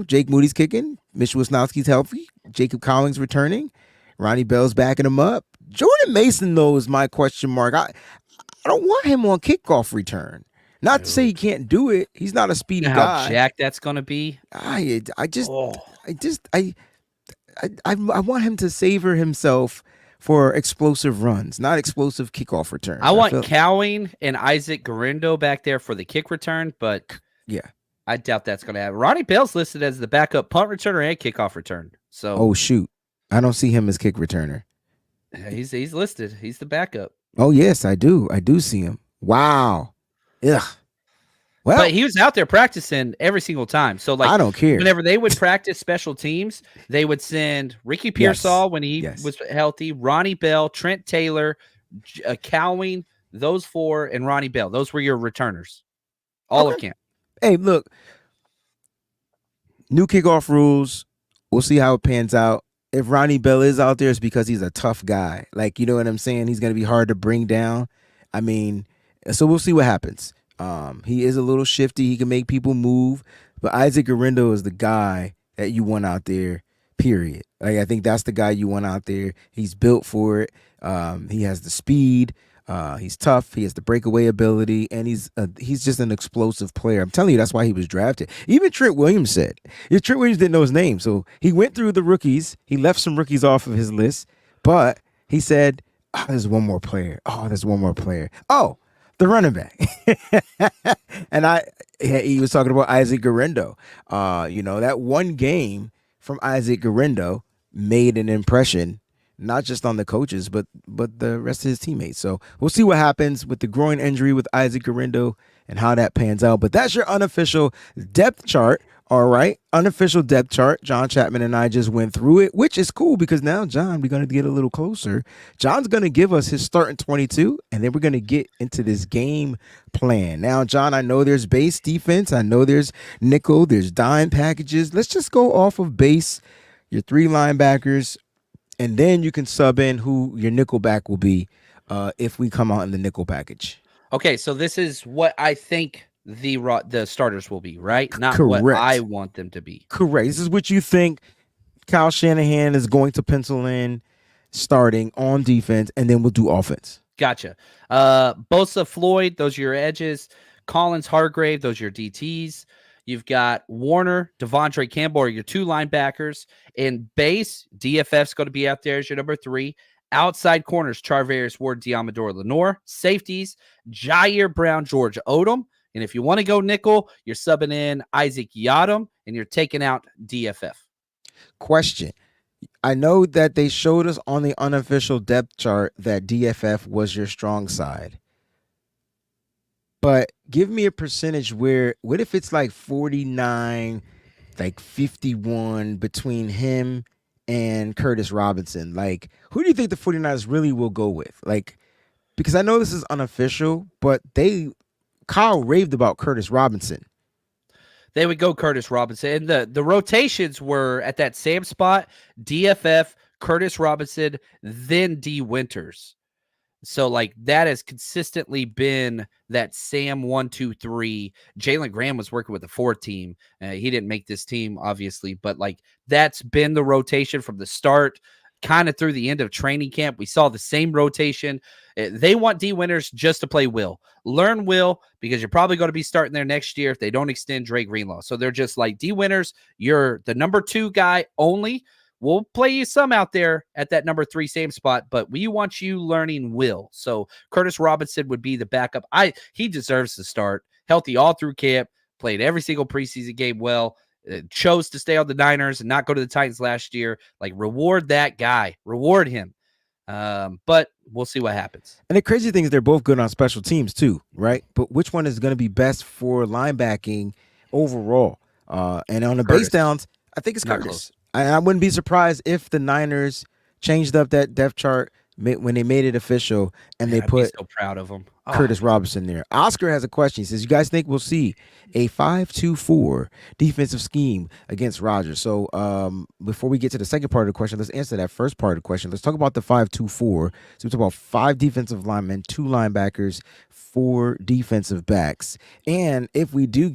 Speaker 1: Jake Moody's kicking, Mitch Wisnowski's healthy, Jacob Collins returning, Ronnie Bell's backing him up. Jordan Mason, though, is my question mark. I don't want him on kickoff return. Not to say he can't do it. He's not a speedy guy.
Speaker 3: How jacked that's going to be.
Speaker 1: I want him to savor himself for explosive runs, not explosive kickoff returns.
Speaker 3: I want Cowing and Isaac Garindo back there for the kick return, but
Speaker 1: yeah,
Speaker 3: I doubt that's going to happen. Ronnie Bell's listed as the backup punt returner and kickoff return. So,
Speaker 1: oh shoot, I don't see him as kick returner.
Speaker 3: He's listed. He's the backup.
Speaker 1: Oh yes, I do. I do see him. Wow. Ugh. Well,
Speaker 3: but he was out there practicing every single time. So I
Speaker 1: don't care.
Speaker 3: Whenever they would practice special teams, they would send Ricky Pearsall when he was healthy, Ronnie Bell, Trent Taylor, Cowing, those four, and Ronnie Bell. Those were your returners. All of camp.
Speaker 1: Hey, look, new kickoff rules. We'll see how it pans out. If Ronnie Bell is out there, it's because he's a tough guy. You know what I'm saying? He's going to be hard to bring down. I mean, so we'll see what happens. He is a little shifty. He can make people move. But Isaac Garindo is the guy that you want out there, period. I think that's the guy you want out there. He's built for it. He has the speed. He's tough. He has the breakaway ability. And he's just an explosive player. I'm telling you, that's why he was drafted. Even Trent Williams said. Trent Williams didn't know his name. So he went through the rookies. He left some rookies off of his list. But he said, there's one more player. There's one more player. The running back. And he was talking about Isaac Garindo. That one game from Isaac Garindo made an impression, not just on the coaches, but the rest of his teammates. So we'll see what happens with the groin injury with Isaac Garindo and how that pans out. But that's your unofficial depth chart All right. Unofficial depth chart. John Chapman and I just went through it, which is cool because now, John, we're going to get a little closer. John's going to give us his starting 22, and then we're going to get into this game plan. Now, John, I know there's base defense. I know there's nickel, there's dime packages. Let's just go off of base, your 3 linebackers, and then you can sub in who your nickel back will be if we come out in the nickel package.
Speaker 3: Okay, so this is what I think the starters will be, right? Not
Speaker 1: Correct.
Speaker 3: what I want them to be.
Speaker 1: Correct. This is what you think Kyle Shanahan is going to pencil in starting on defense, and then we'll do offense.
Speaker 3: Gotcha. Bosa, Floyd, those are your edges. Collins, Hargrave, those are your DTs. You've got Warner, Devondre Campbell are your 2 linebackers. In base, DFF's going to be out there as your number 3. Outside corners, Charvarius Ward, Diamador Lenore. Safeties, Jair Brown, George Odom. And if you want to go nickel, you're subbing in Isaac Yadam, and you're taking out DFF.
Speaker 1: Question. I know that they showed us on the unofficial depth chart that DFF was your strong side. But give me a percentage where, what if it's like 49, like 51 between him and Curtis Robinson? Like, who do you think the 49ers really will go with? Like, because I know this is unofficial, but Kyle raved about Curtis Robinson.
Speaker 3: They would go Curtis Robinson. And the rotations were at that same spot, DFF, Curtis Robinson, then D Winters. So, like, that has consistently been that Sam 1, 2, 3. Jalen Graham was working with the 4 team. He didn't make this team, obviously, but, like, that's been the rotation from the start, kind of through the end of training camp. We saw the same rotation. They want D Winters just to play Will. Learn Will, because you're probably going to be starting there next year if they don't extend Dre Greenlaw. So they're just like, D Winters, you're the number 2 guy only. We'll play you some out there at that number 3 same spot, but we want you learning Will. So Curtis Robinson would be the backup. He deserves to start. Healthy all through camp, played every single preseason game well, chose to stay on the Niners and not go to the Titans last year. Like, reward that guy. Reward him. But we'll see what happens.
Speaker 1: And the crazy thing is they're both good on special teams too, right? But which one is going to be best for linebacking overall? And on the base downs, I think it's Curtis. I wouldn't be surprised if the Niners changed up that depth chart when they made it official and they put
Speaker 3: so proud of him.
Speaker 1: Curtis Robinson there. Oscar has a question. He says, you guys think we'll see a 5-2-4 defensive scheme against Rodgers? So before we get to the second part of the question, let's answer that first part of the question. Let's talk about the 5-2-4. So we talk about 5 defensive linemen, 2 linebackers, 4 defensive backs. And if we do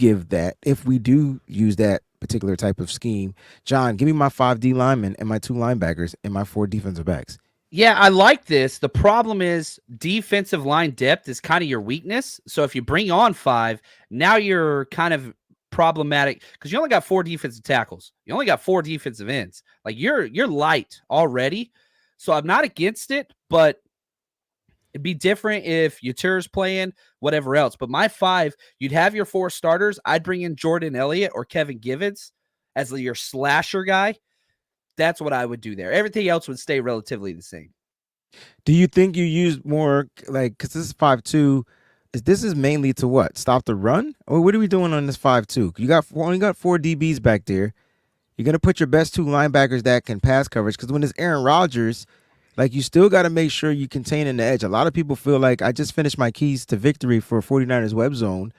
Speaker 1: use that particular type of scheme, John, give me my 5 D linemen and my 2 linebackers and my 4 defensive backs.
Speaker 3: Yeah, I like this. The problem is defensive line depth is kind of your weakness. So if you bring on 5, now you're kind of problematic because you only got 4 defensive tackles. You only got 4 defensive ends. Like, you're light already. So I'm not against it, but it'd be different if Uter's playing, whatever else. But my 5, you'd have your 4 starters. I'd bring in Jordan Elliott or Kevin Givens as your slasher guy. That's what I would do there. Everything else would stay relatively the same.
Speaker 1: Do you think you use more, like, because this is 5-2, this is mainly to what? Stop the run? Or what are we doing on this 5-2? You only got 4 DBs back there. You're going to put your best 2 linebackers that can pass coverage because when it's Aaron Rodgers, like, you still got to make sure you contain in the edge. A lot of people feel like I just finished my keys to victory for 49ers web zone.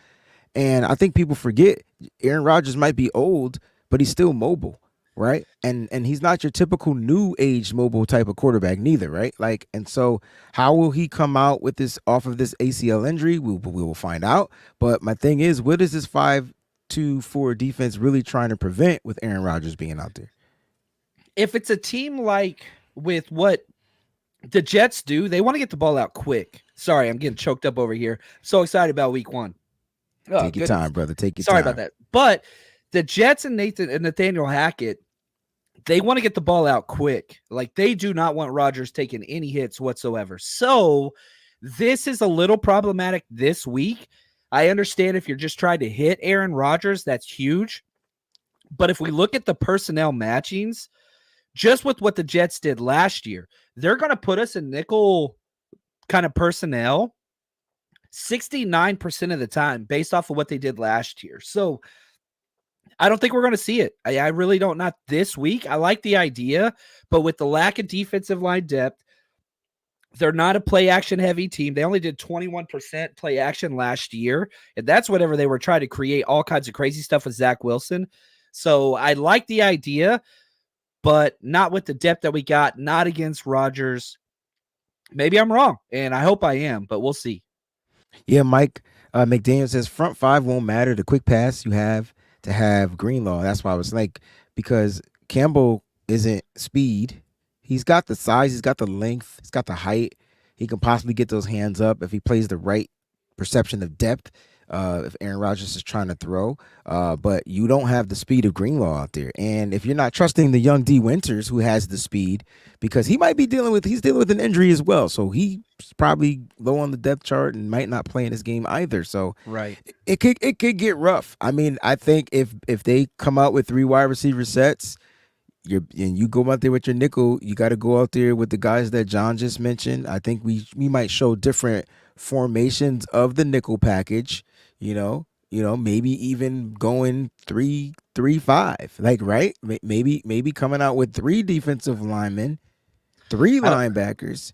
Speaker 1: And I think people forget Aaron Rodgers might be old, but he's still mobile. Right. And he's not your typical new age mobile type of quarterback neither. Right. Like, and so how will he come out with this off of this ACL injury? We will find out. But my thing is, what is this 5-2-4 defense really trying to prevent with Aaron Rodgers being out there?
Speaker 3: If it's a team like with what the Jets do, they want to get the ball out quick. Sorry, I'm getting choked up over here. So excited about week 1.
Speaker 1: Take your time, brother. Take your time.
Speaker 3: Sorry about that. But the Jets and Nathaniel Hackett, they want to get the ball out quick. Like, they do not want Rodgers taking any hits whatsoever. So this is a little problematic this week. I understand if you're just trying to hit Aaron Rodgers, that's huge. But if we look at the personnel matchings, just with what the Jets did last year, they're going to put us in nickel kind of personnel 69% of the time based off of what they did last year. So I don't think we're going to see it. I really don't. Not this week. I like the idea, but with the lack of defensive line depth, they're not a play action heavy team. They only did 21% play action last year. And that's whatever they were trying to create all kinds of crazy stuff with Zach Wilson. So I like the idea, but not with the depth that we got, not against Rodgers. Maybe I'm wrong, and I hope I am, but we'll see.
Speaker 1: Yeah, Mike McDaniel says front five won't matter. The quick pass you have to have Greenlaw. That's why I was like, because Campbell isn't speed. He's got the size, he's got the length, he's got the height. He can possibly get those hands up if he plays the right perception of depth. If Aaron Rodgers is trying to throw, but you don't have the speed of Greenlaw out there. And if you're not trusting the young D Winters, who has the speed, because he's dealing with an injury as well. So he's probably low on the depth chart and might not play in this game either. So
Speaker 3: Right.
Speaker 1: it could get rough. I mean, I think if they come out with 3 wide receiver sets, you go out there with your nickel, you got to go out there with the guys that John just mentioned. I think we might show different formations of the nickel package. Maybe even going 3-3-5, like, right? Maybe coming out with 3 defensive linemen, 3 linebackers,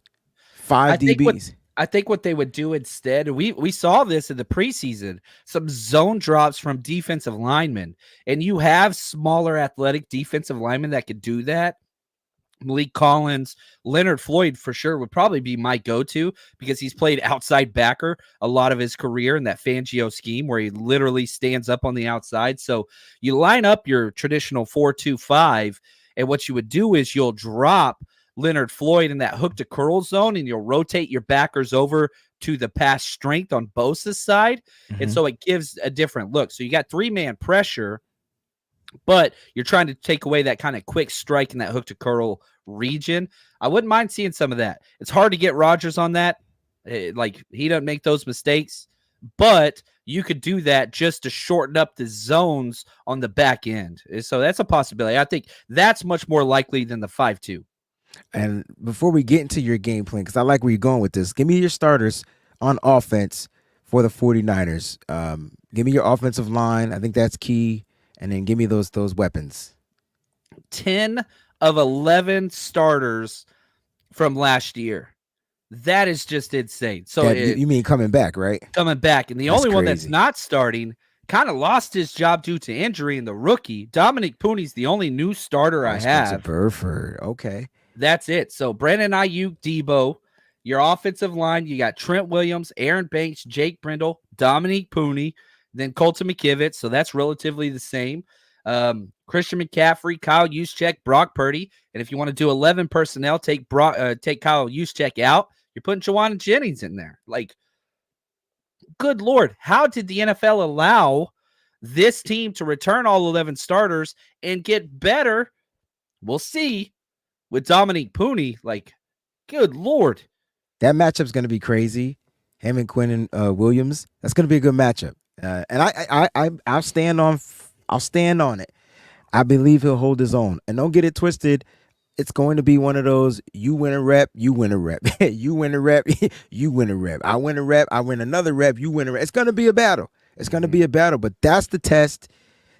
Speaker 1: 5 DBs.
Speaker 3: I think what they would do instead, we saw this in the preseason, some zone drops from defensive linemen, and you have smaller athletic defensive linemen that could do that. Malik Collins, Leonard Floyd for sure would probably be my go-to because he's played outside backer a lot of his career in that Fangio scheme where he literally stands up on the outside. So you line up your traditional 4-2-5, and what you would do is you'll drop Leonard Floyd in that hook to curl zone, and you'll rotate your backers over to the pass strength on Bosa's side.
Speaker 1: Mm-hmm.
Speaker 3: And so it gives a different look. So you got 3-man pressure, but you're trying to take away that kind of quick strike in that hook to curl region. I wouldn't mind seeing some of that. It's hard to get Rodgers on that. Like, he doesn't make those mistakes, but you could do that just to shorten up the zones on the back end. So that's a possibility. I think that's much more likely than the 5-2.
Speaker 1: And before we get into your game plan, because I like where you're going with this, give me your starters on offense for the 49ers. Give me your offensive line. I think that's key. And then give me those weapons.
Speaker 3: 10 of 11 starters from last year. That is just insane. So
Speaker 1: you mean coming back, right?
Speaker 3: Coming back. And the
Speaker 1: That's
Speaker 3: only one that's
Speaker 1: crazy.
Speaker 3: not starting kind of lost his job due to injury, and the rookie, Dominic Pooney's the only new starter I have.
Speaker 1: Burford. Okay.
Speaker 3: That's it. So Brandon Ayuk, Debo, your offensive line, you got Trent Williams, Aaron Banks, Jake Brindle, Dominic Pooney, then Colton McKivitz. So that's relatively the same. Christian McCaffrey, Kyle Juszczyk, Brock Purdy. And if you want to do 11 personnel, take Kyle Juszczyk out. You're putting Juwan Jennings in there. Like, good Lord, how did the NFL allow this team to return all 11 starters and get better? We'll see with Dominic Pooney. Like, good Lord.
Speaker 1: That matchup's going to be crazy. Him and Quinn and Williams. That's going to be a good matchup. And I'll stand on it. I believe he'll hold his own. And don't get it twisted. It's going to be one of those, you win a rep, you win a rep. You win a rep, you win a rep. I win a rep, I win another rep, you win a rep. It's going to be a battle. It's going to be a battle. But that's the test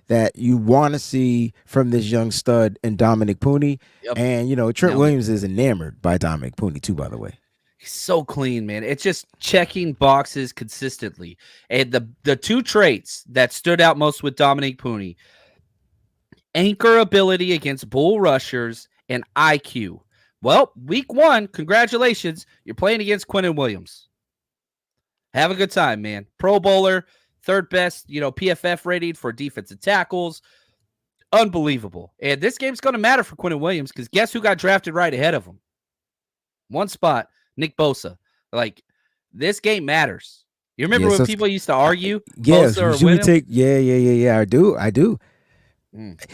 Speaker 1: that you want to see from this young stud in Dominic Pooney. Yep. And, Trent Williams is enamored by Dominic Pooney too, by the way.
Speaker 3: He's so clean, man. It's just checking boxes consistently. And the 2 traits that stood out most with Dominic Pooney, anchor ability against bull rushers and IQ. Well, week 1, congratulations. You're playing against Quinnen Williams. Have a good time, man. Pro Bowler, 3rd best, PFF rating for defensive tackles. Unbelievable. And this game's going to matter for Quinnen Williams because guess who got drafted right ahead of him? 1 spot, Nick Bosa. Like, this game matters. You remember when people used to argue?
Speaker 1: Yes,
Speaker 3: Bosa
Speaker 1: you would take. Yeah. I do.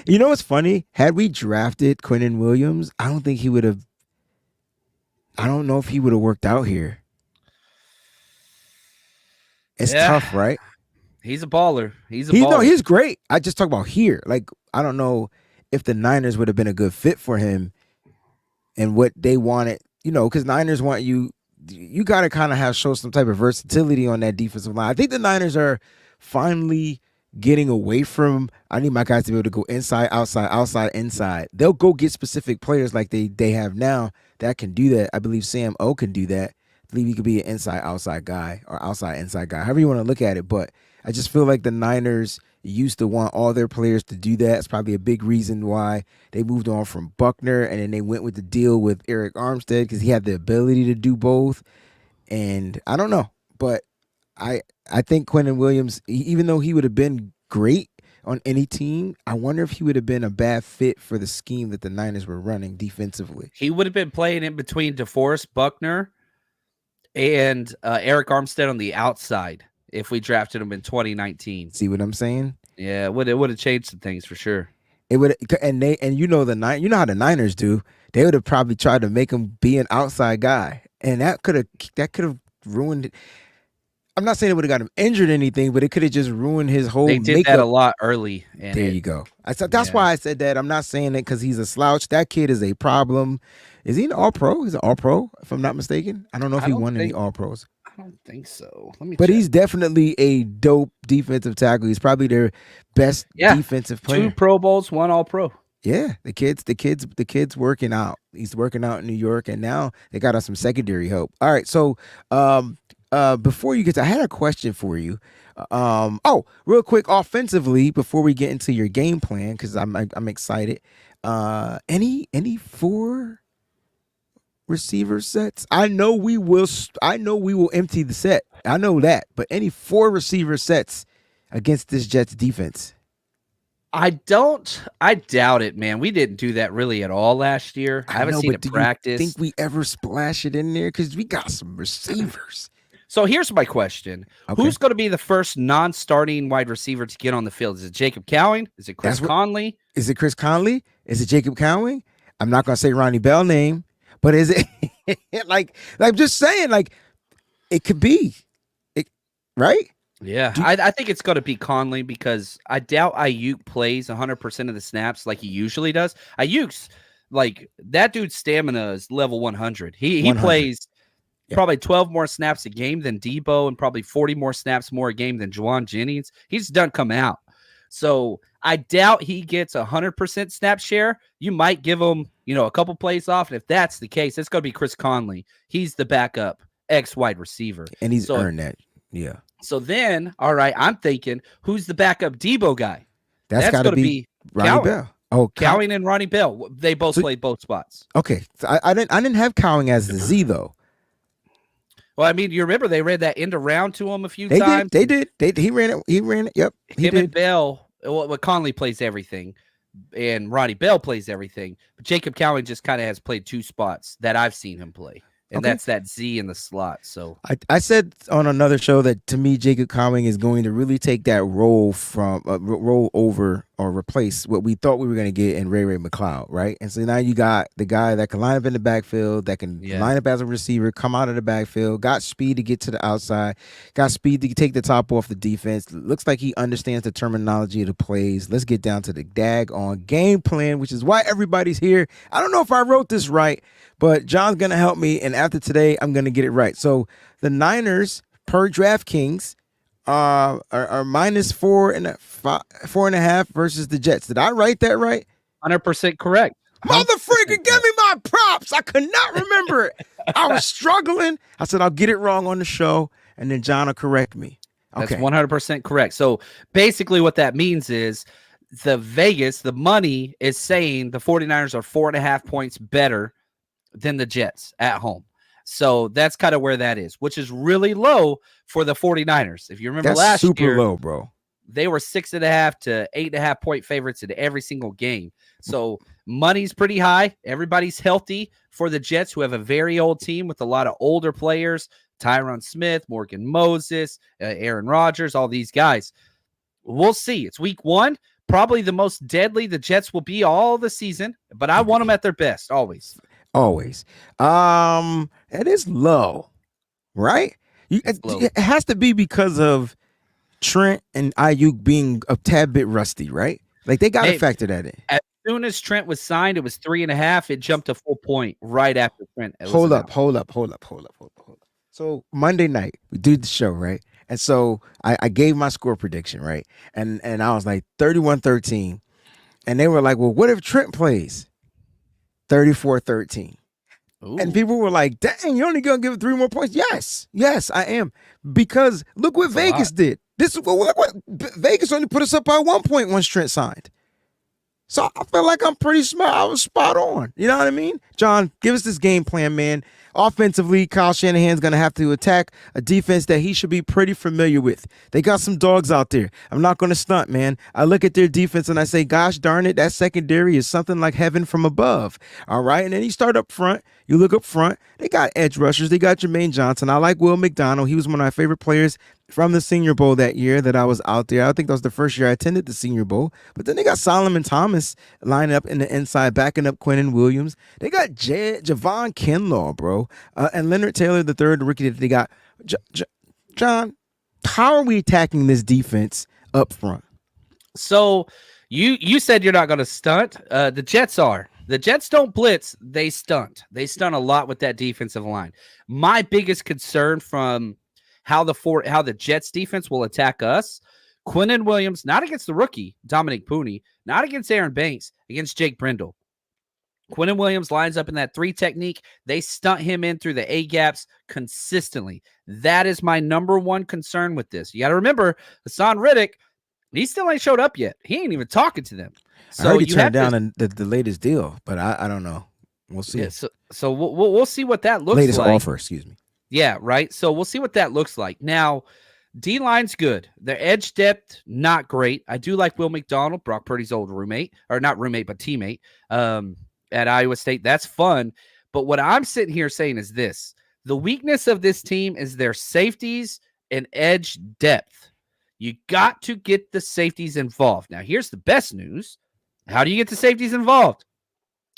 Speaker 1: You know what's funny? Had we drafted Quinnen Williams, I don't think he would have. I don't know if he would have worked out here. It's tough, right?
Speaker 3: He's a baller.
Speaker 1: No, he's great. I just talk about here. Like, I don't know if the Niners would have been a good fit for him and what they wanted. Because Niners want you. You got to kind of show some type of versatility on that defensive line. I think the Niners are finally getting away from. I need my guys to be able to go inside, outside, outside, inside. They'll go get specific players like they have now that can do that. I believe Sam O can do that. I believe he could be an inside, outside guy or outside, inside guy, however you want to look at it. But I just feel like the Niners used to want all their players to do that. It's probably a big reason why they moved on from Buckner and then they went with the deal with Eric Armstead because he had the ability to do both. And I don't know, but I think Quentin Williams, even though he would have been great on any team, I wonder if he would have been a bad fit for the scheme that the Niners were running defensively.
Speaker 3: He would have been playing in between DeForest Buckner and Eric Armstead on the outside if we drafted him in 2019.
Speaker 1: See what I'm saying?
Speaker 3: Yeah, it would have changed some things for sure.
Speaker 1: It would, and you know how the Niners do. They would have probably tried to make him be an outside guy, and that could have ruined it. I'm not saying it would have got him injured or anything, but it could have just ruined his whole
Speaker 3: They did
Speaker 1: makeup.
Speaker 3: that a lot early.
Speaker 1: There you go. That's why I said that. I'm not saying it because he's a slouch. That kid is a problem. Is he an All-Pro? He's an All-Pro, if I'm not mistaken. I don't know if he won any All-Pros.
Speaker 3: I don't think so. Let me.
Speaker 1: But
Speaker 3: check.
Speaker 1: he's definitely a dope defensive tackle. He's probably their best defensive player.
Speaker 3: 2 Pro Bowls, 1 All-Pro.
Speaker 1: Yeah, the kid's working out. He's working out in New York, and now they got us some secondary help. All right, so before you get to, I had a question for you. Real quick, offensively, before we get into your game plan, because I'm excited. Any 4 receiver sets? I know we will empty the set. I know that, but any 4 receiver sets against this Jets defense?
Speaker 3: I doubt it, man. We didn't do that really at all last year. I haven't seen it practice.
Speaker 1: You think we ever splash it in there? Because we got some receivers.
Speaker 3: So here's my question. Okay. Who's going to be the first non-starting wide receiver to get on the field? Is it Jacob Cowing? Is it Chris Conley?
Speaker 1: Is it Chris Conley? Is it Jacob Cowing? I'm not going to say Ronnie Bell name, but is it like I'm just saying, like, it could be. Right?
Speaker 3: Yeah, I think it's going to be Conley because I doubt Ayuk plays 100% of the snaps like he usually does. Ayuk's like that dude's stamina is level 100. He plays probably 12 more snaps a game than Debo and probably 40 more snaps more a game than Juwan Jennings. He's done come out. So I doubt he gets 100% snap share. You might give him, a couple plays off. And if that's the case, it's going to be Chris Conley. He's the backup wide receiver.
Speaker 1: And he's earned that. Yeah.
Speaker 3: So then, all right, I'm thinking, who's the backup Debo guy?
Speaker 1: That's got to be Ronnie Bell. Oh,
Speaker 3: Cowing and Ronnie Bell. They both played both spots.
Speaker 1: Okay, so I didn't have Cowing as the Z though.
Speaker 3: Well, I mean, you remember they ran that end around to him a few times.
Speaker 1: They did. He ran it. He ran it. Yep.
Speaker 3: Him and Bell. Well, Conley plays everything, and Ronnie Bell plays everything. But Jacob Cowing just kind of has played 2 spots that I've seen him play. And that's that Z in the slot. So
Speaker 1: I said on another show that to me, Jacob Cowing is going to really take that role from roll over or replace what we thought we were going to get in Ray McLeod, right? And so now you got the guy that can line up in the backfield, that can line up as a receiver, come out of the backfield, got speed to get to the outside, got speed to take the top off the defense. Looks like he understands the terminology of the plays. Let's get down to the daggone game plan, which is why everybody's here. I don't know if I wrote this right, but John's going to help me, and after today, I'm going to get it right. So the Niners, per DraftKings, are minus 4.5 versus the Jets. Did I write that right?
Speaker 3: 100% correct.
Speaker 1: Motherfreaker, give me my props. I could not remember it. I was struggling. I said, I'll get it wrong on the show, and then John will correct me.
Speaker 3: Okay. That's 100% correct. So basically what that means is the money is saying the 49ers are 4.5 points better than the Jets at home. So that's kind of where that is, which is really low for the 49ers. If you remember last year,
Speaker 1: super low, bro.
Speaker 3: They were 6.5 to 8.5 point favorites in every single game. So money's pretty high. Everybody's healthy for the Jets, who have a very old team with a lot of older players. Tyron Smith, Morgan Moses, Aaron Rodgers, all these guys. We'll see. It's week 1. Probably the most deadly the Jets will be all the season, but I want them at their best always.
Speaker 1: Always. It is low, right? It has to be because of Trent and Ayuk being a tad bit rusty, right? Like they got to factor that in.
Speaker 3: As soon as Trent was signed, it was 3.5. It jumped to 4 point right after Trent.
Speaker 1: Hold up. So Monday night we do the show, right? And so I gave my score prediction, right? And I was like 31-13. And they were like, well, what if Trent plays? 34-13. And
Speaker 3: Ooh.
Speaker 1: people were like, dang, you're only going to give it 3 more points. Yes, I am. Because look what
Speaker 3: That's a
Speaker 1: Vegas
Speaker 3: lot.
Speaker 1: did. This is what Vegas only put us up by 1 point once Trent signed. So I feel like I'm pretty smart. I was spot on. You know what I mean? John, give us this game plan, man. Offensively, Kyle Shanahan's going to have to attack a defense that he should be pretty familiar with. They got some dogs out there. I'm not going to stunt, man. I look at their defense and I say, gosh darn it, that secondary is something like heaven from above. All right? And then you start up front. You look up front. They got edge rushers. They got Jermaine Johnson. I like Will McDonald. He was one of my favorite players from the Senior Bowl that year that I was out there. I think that was the first year I attended the Senior Bowl. But then they got Solomon Thomas lining up in the inside, backing up Quinnen Williams. They got Javon Kinlaw, bro, and Leonard Taylor, the third rookie that they got. John, how are we attacking this defense up front?
Speaker 3: So you said you're not going to stunt. The Jets are. The Jets don't blitz. They stunt. They stunt a lot with that defensive line. My biggest concern from how the Jets defense will attack us, Quinnen Williams, not against the rookie, Dominic Pooney, not against Aaron Banks, against Jake Brindle. Quinnen Williams lines up in that 3 technique. They stunt him in through the A-gaps consistently. That is my number one concern with this. You got to remember, Hassan Riddick, he still ain't showed up yet. He ain't even talking to them.
Speaker 1: So I heard he turned down the latest deal, but I don't know. We'll see.
Speaker 3: Yeah, so we'll see what that looks
Speaker 1: latest
Speaker 3: like.
Speaker 1: offer, excuse me.
Speaker 3: Yeah, right. So we'll see what that looks like. Now, D-line's good. Their edge depth, not great. I do like Will McDonald, Brock Purdy's old roommate, or not roommate, but teammate at Iowa State. That's fun. But what I'm sitting here saying is this. The weakness of this team is their safeties and edge depth. You got to get the safeties involved. Now, here's the best news. How do you get the safeties involved?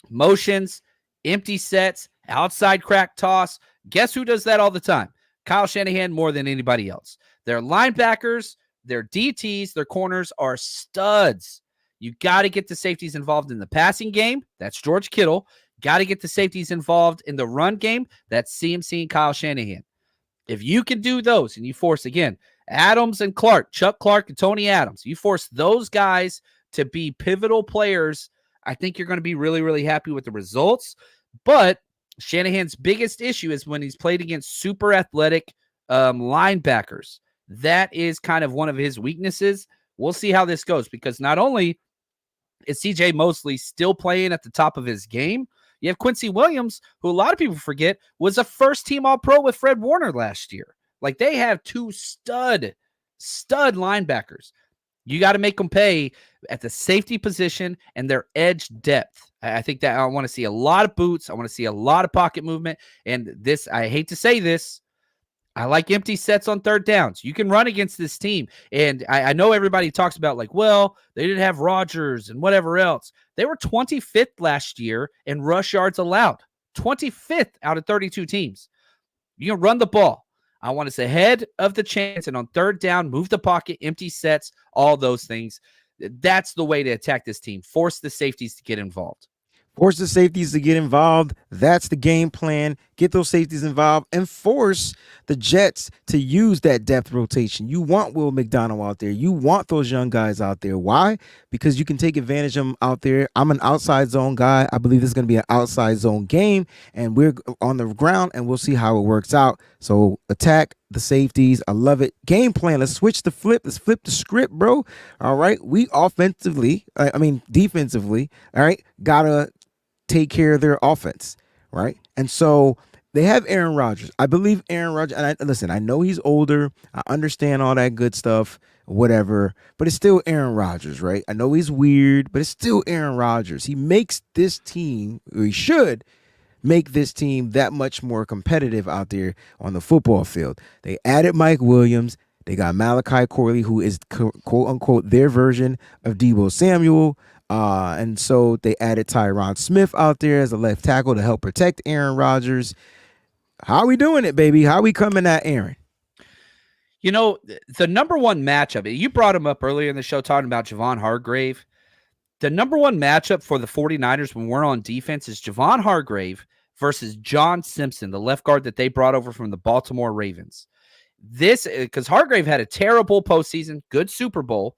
Speaker 3: Motions, empty sets, outside crack toss. Guess who does that all the time? Kyle Shanahan more than anybody else. Their linebackers, their DTs, their corners are studs. You got to get the safeties involved in the passing game. That's George Kittle. Got to get the safeties involved in the run game. That's CMC and Kyle Shanahan. If you can do those and you force, again, Adams and Clark, Chuck Clark and Tony Adams, you force those guys to be pivotal players, I think you're going to be really, really happy with the results. But Shanahan's biggest issue is when he's played against super athletic linebackers. That is kind of one of his weaknesses. We'll see how this goes because not only is CJ Mosley still playing at the top of his game, you have Quincy Williams, who a lot of people forget was a first-team All-Pro with Fred Warner last year. Like, they have 2 stud linebackers. You got to make them pay at the safety position and their edge depth. I think that I want to see a lot of boots. I want to see a lot of pocket movement. And this, I hate to say this, I like empty sets on third downs. You can run against this team. And I know everybody talks about like, well, they didn't have Rodgers and whatever else. They were 25th last year in rush yards allowed. 25th out of 32 teams. You can run the ball. I want us ahead of the chance and on third down, move the pocket, empty sets, all those things. That's the way to attack this team. Force the safeties to get involved.
Speaker 1: Force the safeties to get involved. That's the game plan. Get those safeties involved and force the Jets to use that depth rotation. You want Will McDonald out there. You want those young guys out there. Why? Because you can take advantage of them out there. I'm an outside zone guy. I believe this is going to be an outside zone game, and we're on the ground, and we'll see how it works out. So attack the safeties. I love it. Game plan. Let's switch the flip. Let's flip the script, bro. All right. We defensively, all right, gotta take care of their offense, right? And so they have Aaron Rodgers. I believe Aaron Rodgers, and I know he's older. I understand all that good stuff, whatever, but it's still Aaron Rodgers, right? I know he's weird, but it's still Aaron Rodgers. He makes this team, or he should make this team that much more competitive out there on the football field. They added Mike Williams. They got Malachi Corley, who is quote unquote their version of Deebo Samuel. And so they added Tyron Smith out there as a left tackle to help protect Aaron Rodgers. How are we doing it, baby? How are we coming at Aaron?
Speaker 3: You know, the number one matchup, you brought him up earlier in the show talking about Javon Hargrave. The number one matchup for the 49ers when we're on defense is Javon Hargrave versus John Simpson, the left guard that they brought over from the Baltimore Ravens. This because Hargrave had a terrible postseason, good Super Bowl,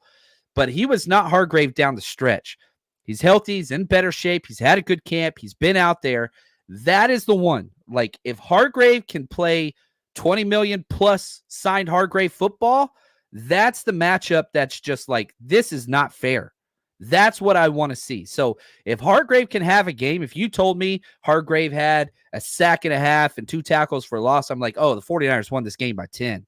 Speaker 3: but he was not Hargrave down the stretch. He's healthy. He's in better shape. He's had a good camp. He's been out there. That is the one. Like, if Hargrave can play 20 million plus signed Hargrave football, that's the matchup that's just like, this is not fair. That's what I want to see. So if Hargrave can have a game, if you told me Hargrave had a sack and a half and 2 tackles for loss, I'm like, oh, the 49ers won this game by 10.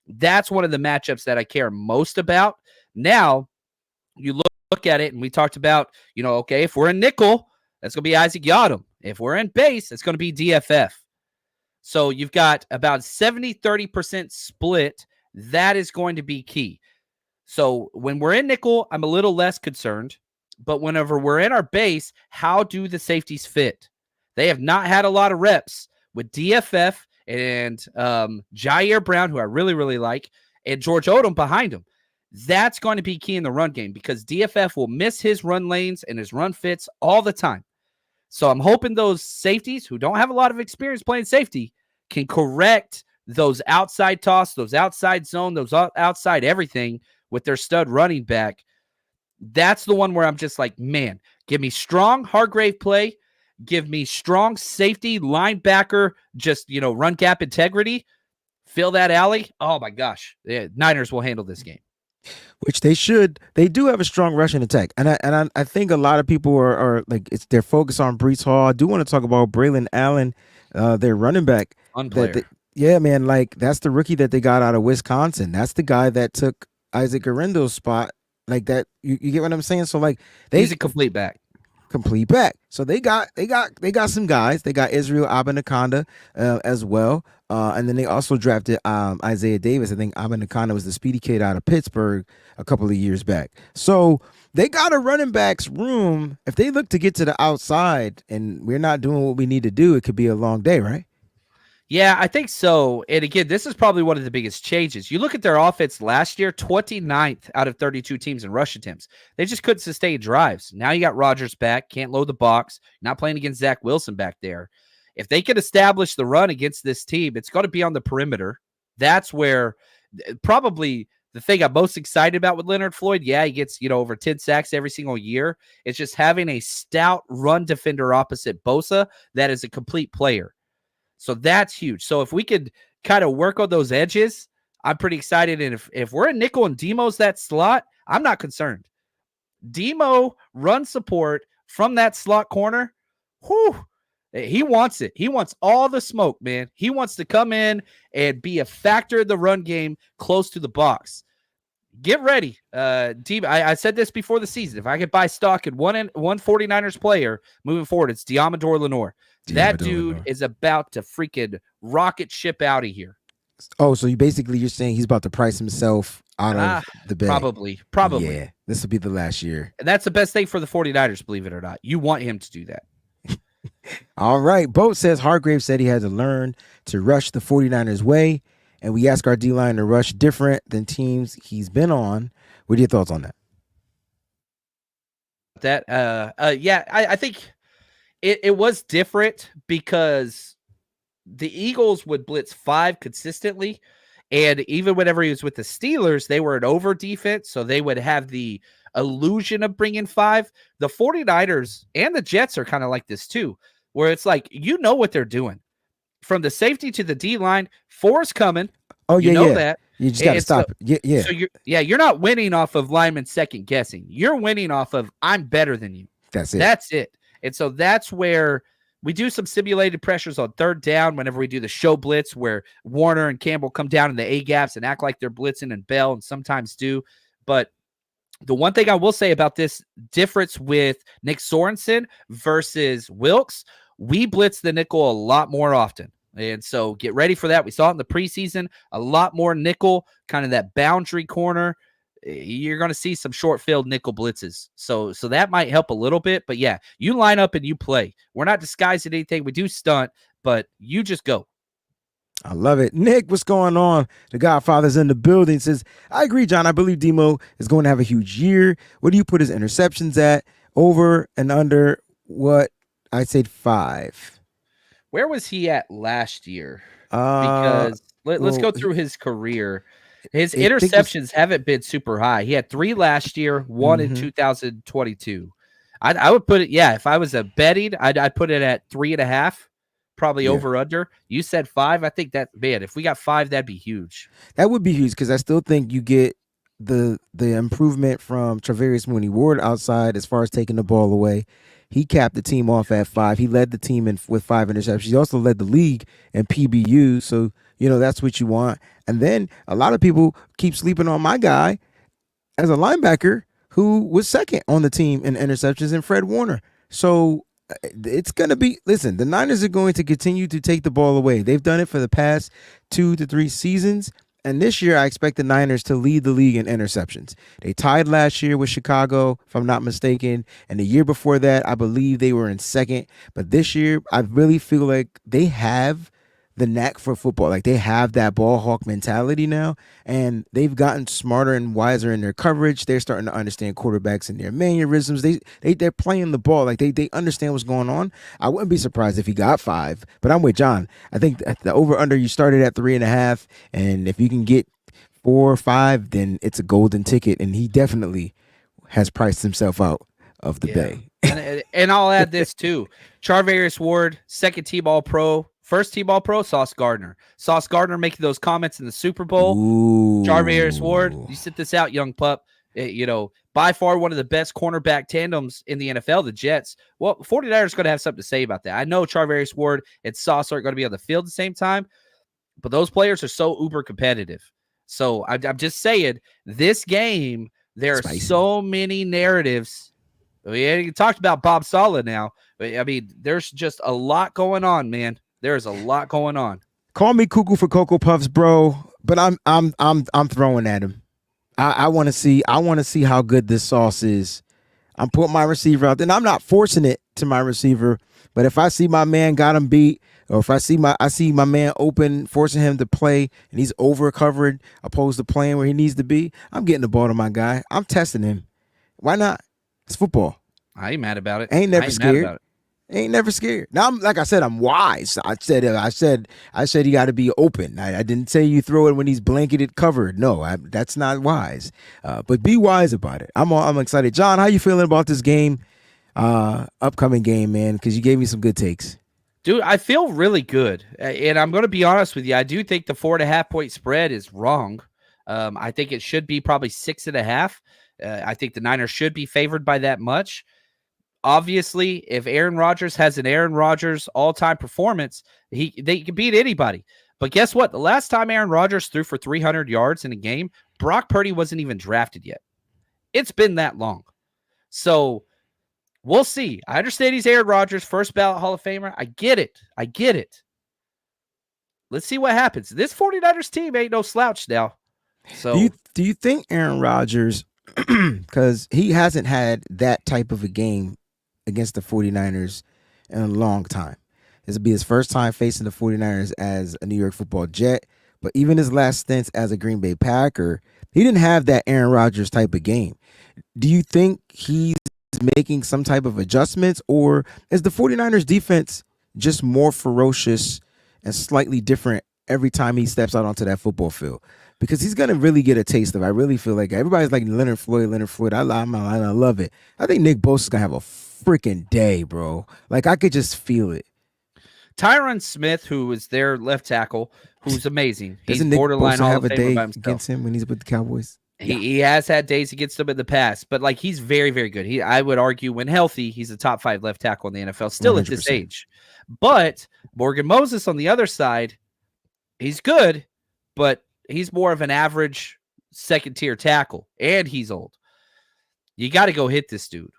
Speaker 3: That's one of the matchups that I care most about. Now, you look at it, and we talked about, okay, if we're in nickel, that's going to be Isaac Yadam. If we're in base, it's going to be DFF. So you've got about 70-30% split. That is going to be key. So when we're in nickel, I'm a little less concerned. But whenever we're in our base, how do the safeties fit? They have not had a lot of reps with DFF and Jair Brown, who I really, really like, and George Odom behind him. That's going to be key in the run game because DFF will miss his run lanes and his run fits all the time. So I'm hoping those safeties who don't have a lot of experience playing safety can correct those outside toss, those outside zone, those outside everything with their stud running back. That's the one where I'm just like, man, give me strong Hargrave play. Give me strong safety, linebacker, just, run gap integrity. Fill that alley. Oh, my gosh. Yeah, Niners will handle this game.
Speaker 1: Which they should. They do have a strong rushing attack, and I think a lot of people are like they're focused on Breece Hall. I do want to talk about Braylon Allen, their running back. Yeah, man, like that's the rookie that they got out of Wisconsin. That's the guy that took Isaac Arendo's spot. Like that, you get what I'm saying? So like
Speaker 3: he's a complete back.
Speaker 1: So they got some guys. They got Israel Abanaconda as well. And then they also drafted Isaiah Davis. I think Abanaconda was the speedy kid out of Pittsburgh a couple of years back. So they got a running backs room. If they look to get to the outside and we're not doing what we need to do, it could be a long day, right?
Speaker 3: Yeah, I think so. And again, this is probably one of the biggest changes. You look at their offense last year, 29th out of 32 teams in rush attempts. They just couldn't sustain drives. Now you got Rodgers back, can't load the box, not playing against Zach Wilson back there. If they can establish the run against this team, it's going to be on the perimeter. That's where probably the thing I'm most excited about with Leonard Floyd, yeah, he gets, over 10 sacks every single year. It's just having a stout run defender opposite Bosa that is a complete player. So that's huge. So if we could kind of work on those edges, I'm pretty excited. And if we're in nickel and Demo's that slot, I'm not concerned. Demo run support from that slot corner, he wants it. He wants all the smoke, man. He wants to come in and be a factor in the run game close to the box. Get ready. I said this before the season. If I could buy stock in one 49ers player moving forward, it's Deommodore Lenoir. That dude is about to freaking rocket ship out of here.
Speaker 1: Oh, so you're saying he's about to price himself out of the bed?
Speaker 3: Probably.
Speaker 1: Yeah, this will be the last year.
Speaker 3: And that's the best thing for the 49ers, believe it or not. You want him to do that.
Speaker 1: All right. Boat says Hargrave said he had to learn to rush the 49ers way, and we ask our D-line to rush different than teams he's been on. What are your thoughts on that?
Speaker 3: I think it was different because the Eagles would blitz 5 consistently. And even whenever he was with the Steelers, they were an over defense. So they would have the illusion of bringing 5. The 49ers and the Jets are kind of like this too, where it's like, what they're doing. From the safety to the D-line, 4's coming.
Speaker 1: Oh, yeah,
Speaker 3: that.
Speaker 1: You just got to stop it. Yeah.
Speaker 3: So you're not winning off of linemen second guessing. You're winning off of, I'm better than you.
Speaker 1: That's it.
Speaker 3: And so that's where we do some simulated pressures on third down whenever we do the show blitz where Warner and Campbell come down in the A-gaps and act like they're blitzing, and Bell and sometimes do. But the one thing I will say about this difference with Nick Sorensen versus Wilkes, we blitz the nickel a lot more often. And so get ready for that. We saw it in the preseason, a lot more nickel, kind of that boundary corner. You're going to see some short-field nickel blitzes. So that might help a little bit. But, yeah, you line up and you play. We're not disguising anything. We do stunt, but you just go.
Speaker 1: I love it. Nick, what's going on? The Godfather's in the building. Says, I agree, John. I believe Demo is going to have a huge year. What do you put his interceptions at? Over and under what? I'd say 5.
Speaker 3: Where was he at last year? Because Let's
Speaker 1: Well,
Speaker 3: go through his career. His
Speaker 1: I think it's
Speaker 3: interceptions haven't been super high. He had 3 last year, 1 in
Speaker 1: mhm.
Speaker 3: 2022. I would put it, yeah, if I was a betting, I'd put it at 3.5, probably
Speaker 1: Yeah.
Speaker 3: over under. You said 5. I think that, man, if we got 5, that'd be huge.
Speaker 1: That would be huge because I still think you get the improvement from Travarius Mooney Ward outside as far as taking the ball away. He capped the team off at 5. He led the team with 5 interceptions. He also led the league in PBU. So, that's what you want. And then a lot of people keep sleeping on my guy as a linebacker who was second on the team in interceptions in Fred Warner. So it's going to be, listen, the Niners are going to continue to take the ball away. They've done it for the past 2 to 3 seasons. And this year, I expect the Niners to lead the league in interceptions. They tied last year with Chicago, if I'm not mistaken. And the year before that, I believe they were in second. But this year, I really feel like they have the knack for football. Like they have that ball hawk mentality now, and they've gotten smarter and wiser in their coverage. They're starting to understand quarterbacks and their mannerisms. They're playing the ball like they understand what's going on. I wouldn't be surprised if he got 5, but I'm with John. I think the over under you started at 3.5, and if you can get 4 or 5, then it's a golden ticket. And he definitely has priced himself out of the Bay.
Speaker 3: And I'll add this too: Charvarius Ward, second team All Pro. First team All Pro, Sauce Gardner. Sauce Gardner making those comments in the Super Bowl.
Speaker 1: Ooh.
Speaker 3: Charvarius Ward, you sit this out, young pup. By far one of the best cornerback tandems in the NFL, the Jets. Well, 49ers going to have something to say about that. I know Charvarius Ward and Sauce aren't going to be on the field at the same time, but those players are so uber competitive. So I'm just saying, this game, there are so many narratives. We talked about Bob Saleh now. I mean, there's just a lot going on, man. There's a lot going on.
Speaker 1: Call me cuckoo for Cocoa Puffs, bro. But I'm throwing at him. I want to see how good this sauce is. I'm putting my receiver out there, and I'm not forcing it to my receiver. But if I see my man got him beat, or if I see my man open, forcing him to play, and he's over covered opposed to playing where he needs to be, I'm getting the ball to my guy. I'm testing him. Why not? It's football.
Speaker 3: I ain't mad about it.
Speaker 1: I ain't never scared. Ain't never scared. Now, like I said, I'm wise. I said you got to be open. I didn't say you throw it when he's blanketed covered. No, that's not wise. But be wise about it. I'm excited. John, how you feeling about this game, upcoming game, man? Because you gave me some good takes.
Speaker 3: Dude, I feel really good. And I'm going to be honest with you. I do think the 4.5 point spread is wrong. I think it should be probably 6.5. I think the Niners should be favored by that much. Obviously, if Aaron Rodgers has an Aaron Rodgers all-time performance, they can beat anybody. But guess what? The last time Aaron Rodgers threw for 300 yards in a game, Brock Purdy wasn't even drafted yet. It's been that long. So we'll see. I understand he's Aaron Rodgers, first ballot Hall of Famer. I get it. Let's see what happens. This 49ers team ain't no slouch now. So
Speaker 1: do you think Aaron Rodgers, because he hasn't had that type of a game against the 49ers in a long time. This will be his first time facing the 49ers as a New York Football Jet, but even his last stints as a Green Bay Packer, he didn't have that Aaron Rodgers type of game. Do you think he's making some type of adjustments, or is the 49ers defense just more ferocious and slightly different every time he steps out onto that football field? Because he's going to really get a taste of it. I really feel like everybody's like Leonard Floyd. I love it. I think Nick Bosa's going to have a freaking day, bro. Like, I could just feel it.
Speaker 3: Tyron Smith, who is their left tackle, who's amazing. He's
Speaker 1: Doesn't Nick
Speaker 3: borderline
Speaker 1: Bosa
Speaker 3: Hall
Speaker 1: have
Speaker 3: of
Speaker 1: a
Speaker 3: Famer
Speaker 1: day
Speaker 3: by himself.
Speaker 1: against him when he's with the Cowboys?
Speaker 3: He has had days against them in the past, but like he's very, very good. I would argue when healthy, he's a top 5 left tackle in the NFL still 100%. At this age. But Morgan Moses on the other side, he's good, but he's more of an average second-tier tackle, and he's old. You got to go hit this dude.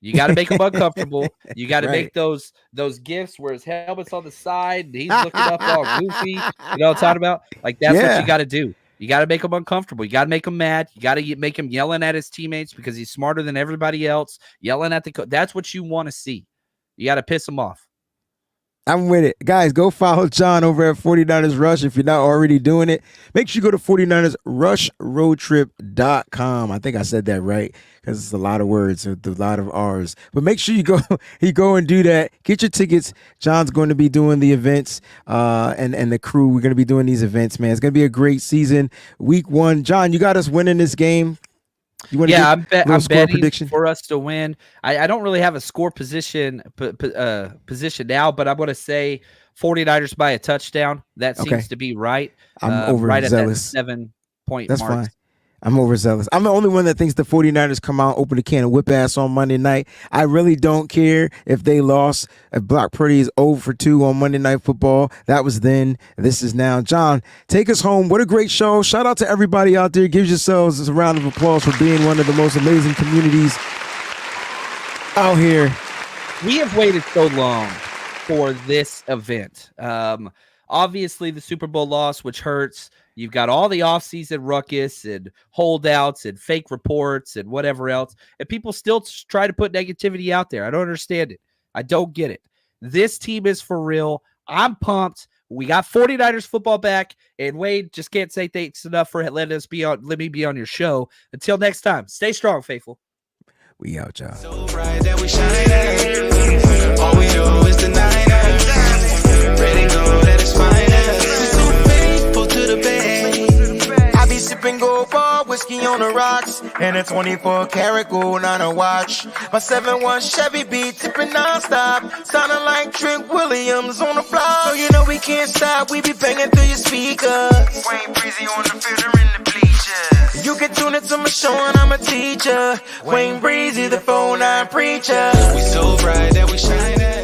Speaker 3: You got to make him uncomfortable. You got to make those gifts where his helmet's on the side and he's looking up all goofy. You know what I'm talking about? Like, that's what you got to do. You got to make him uncomfortable. You got to make him mad. You got to make him yelling at his teammates because he's smarter than everybody else, yelling at the coach. That's what you want to see. You got to piss him off.
Speaker 1: I'm with it. Guys, go follow John over at 49ers Rush if you're not already doing it. Make sure you go to 49ersrushroadtrip.com. I think I said that right because it's a lot of words with a lot of R's. But make sure you go and do that. Get your tickets. John's going to be doing the events and the crew. We're going to be doing these events, man. It's going to be a great season. Week 1. John, you got us winning this game. You want
Speaker 3: I'm betting
Speaker 1: prediction
Speaker 3: for us to win. I don't really have a score position now, but I'm going to say 49ers by a touchdown. That seems to be right.
Speaker 1: I'm overzealous.
Speaker 3: At that 7-point
Speaker 1: That's
Speaker 3: mark.
Speaker 1: Fine. I'm overzealous. I'm the only one that thinks the 49ers come out, open a can of whip ass on Monday night. I really don't care if they lost. If Brock Purdy is 0 for 2 on Monday Night Football. That was then. This is now. John, take us home. What a great show. Shout out to everybody out there. Give yourselves a round of applause for being one of the most amazing communities out here.
Speaker 3: We have waited so long for this event. Obviously, the Super Bowl loss, which hurts. You've got all the offseason ruckus and holdouts and fake reports and whatever else. And people still try to put negativity out there. I don't understand it. I don't get it. This team is for real. I'm pumped. We got 49ers football back. And Wade, just can't say thanks enough for letting me be on your show. Until next time, stay strong, faithful.
Speaker 1: We out, y'all.
Speaker 2: So bright that we shine. All we do is the Niners. Ready, go, that is fine. So faithful to the bay. I be sipping gold bar whiskey on the rocks, and a 24 karat gold on a watch. My 7-1 Chevy be tipping non-stop, sounding like Trent Williams on the block. So you know we can't stop, we be banging through your speakers. WayneBreezie on the field or in the bleachers. You can tune into my show and I'm a teacher. WayneBreezie, the 4-9 preacher. We so bright that we shine.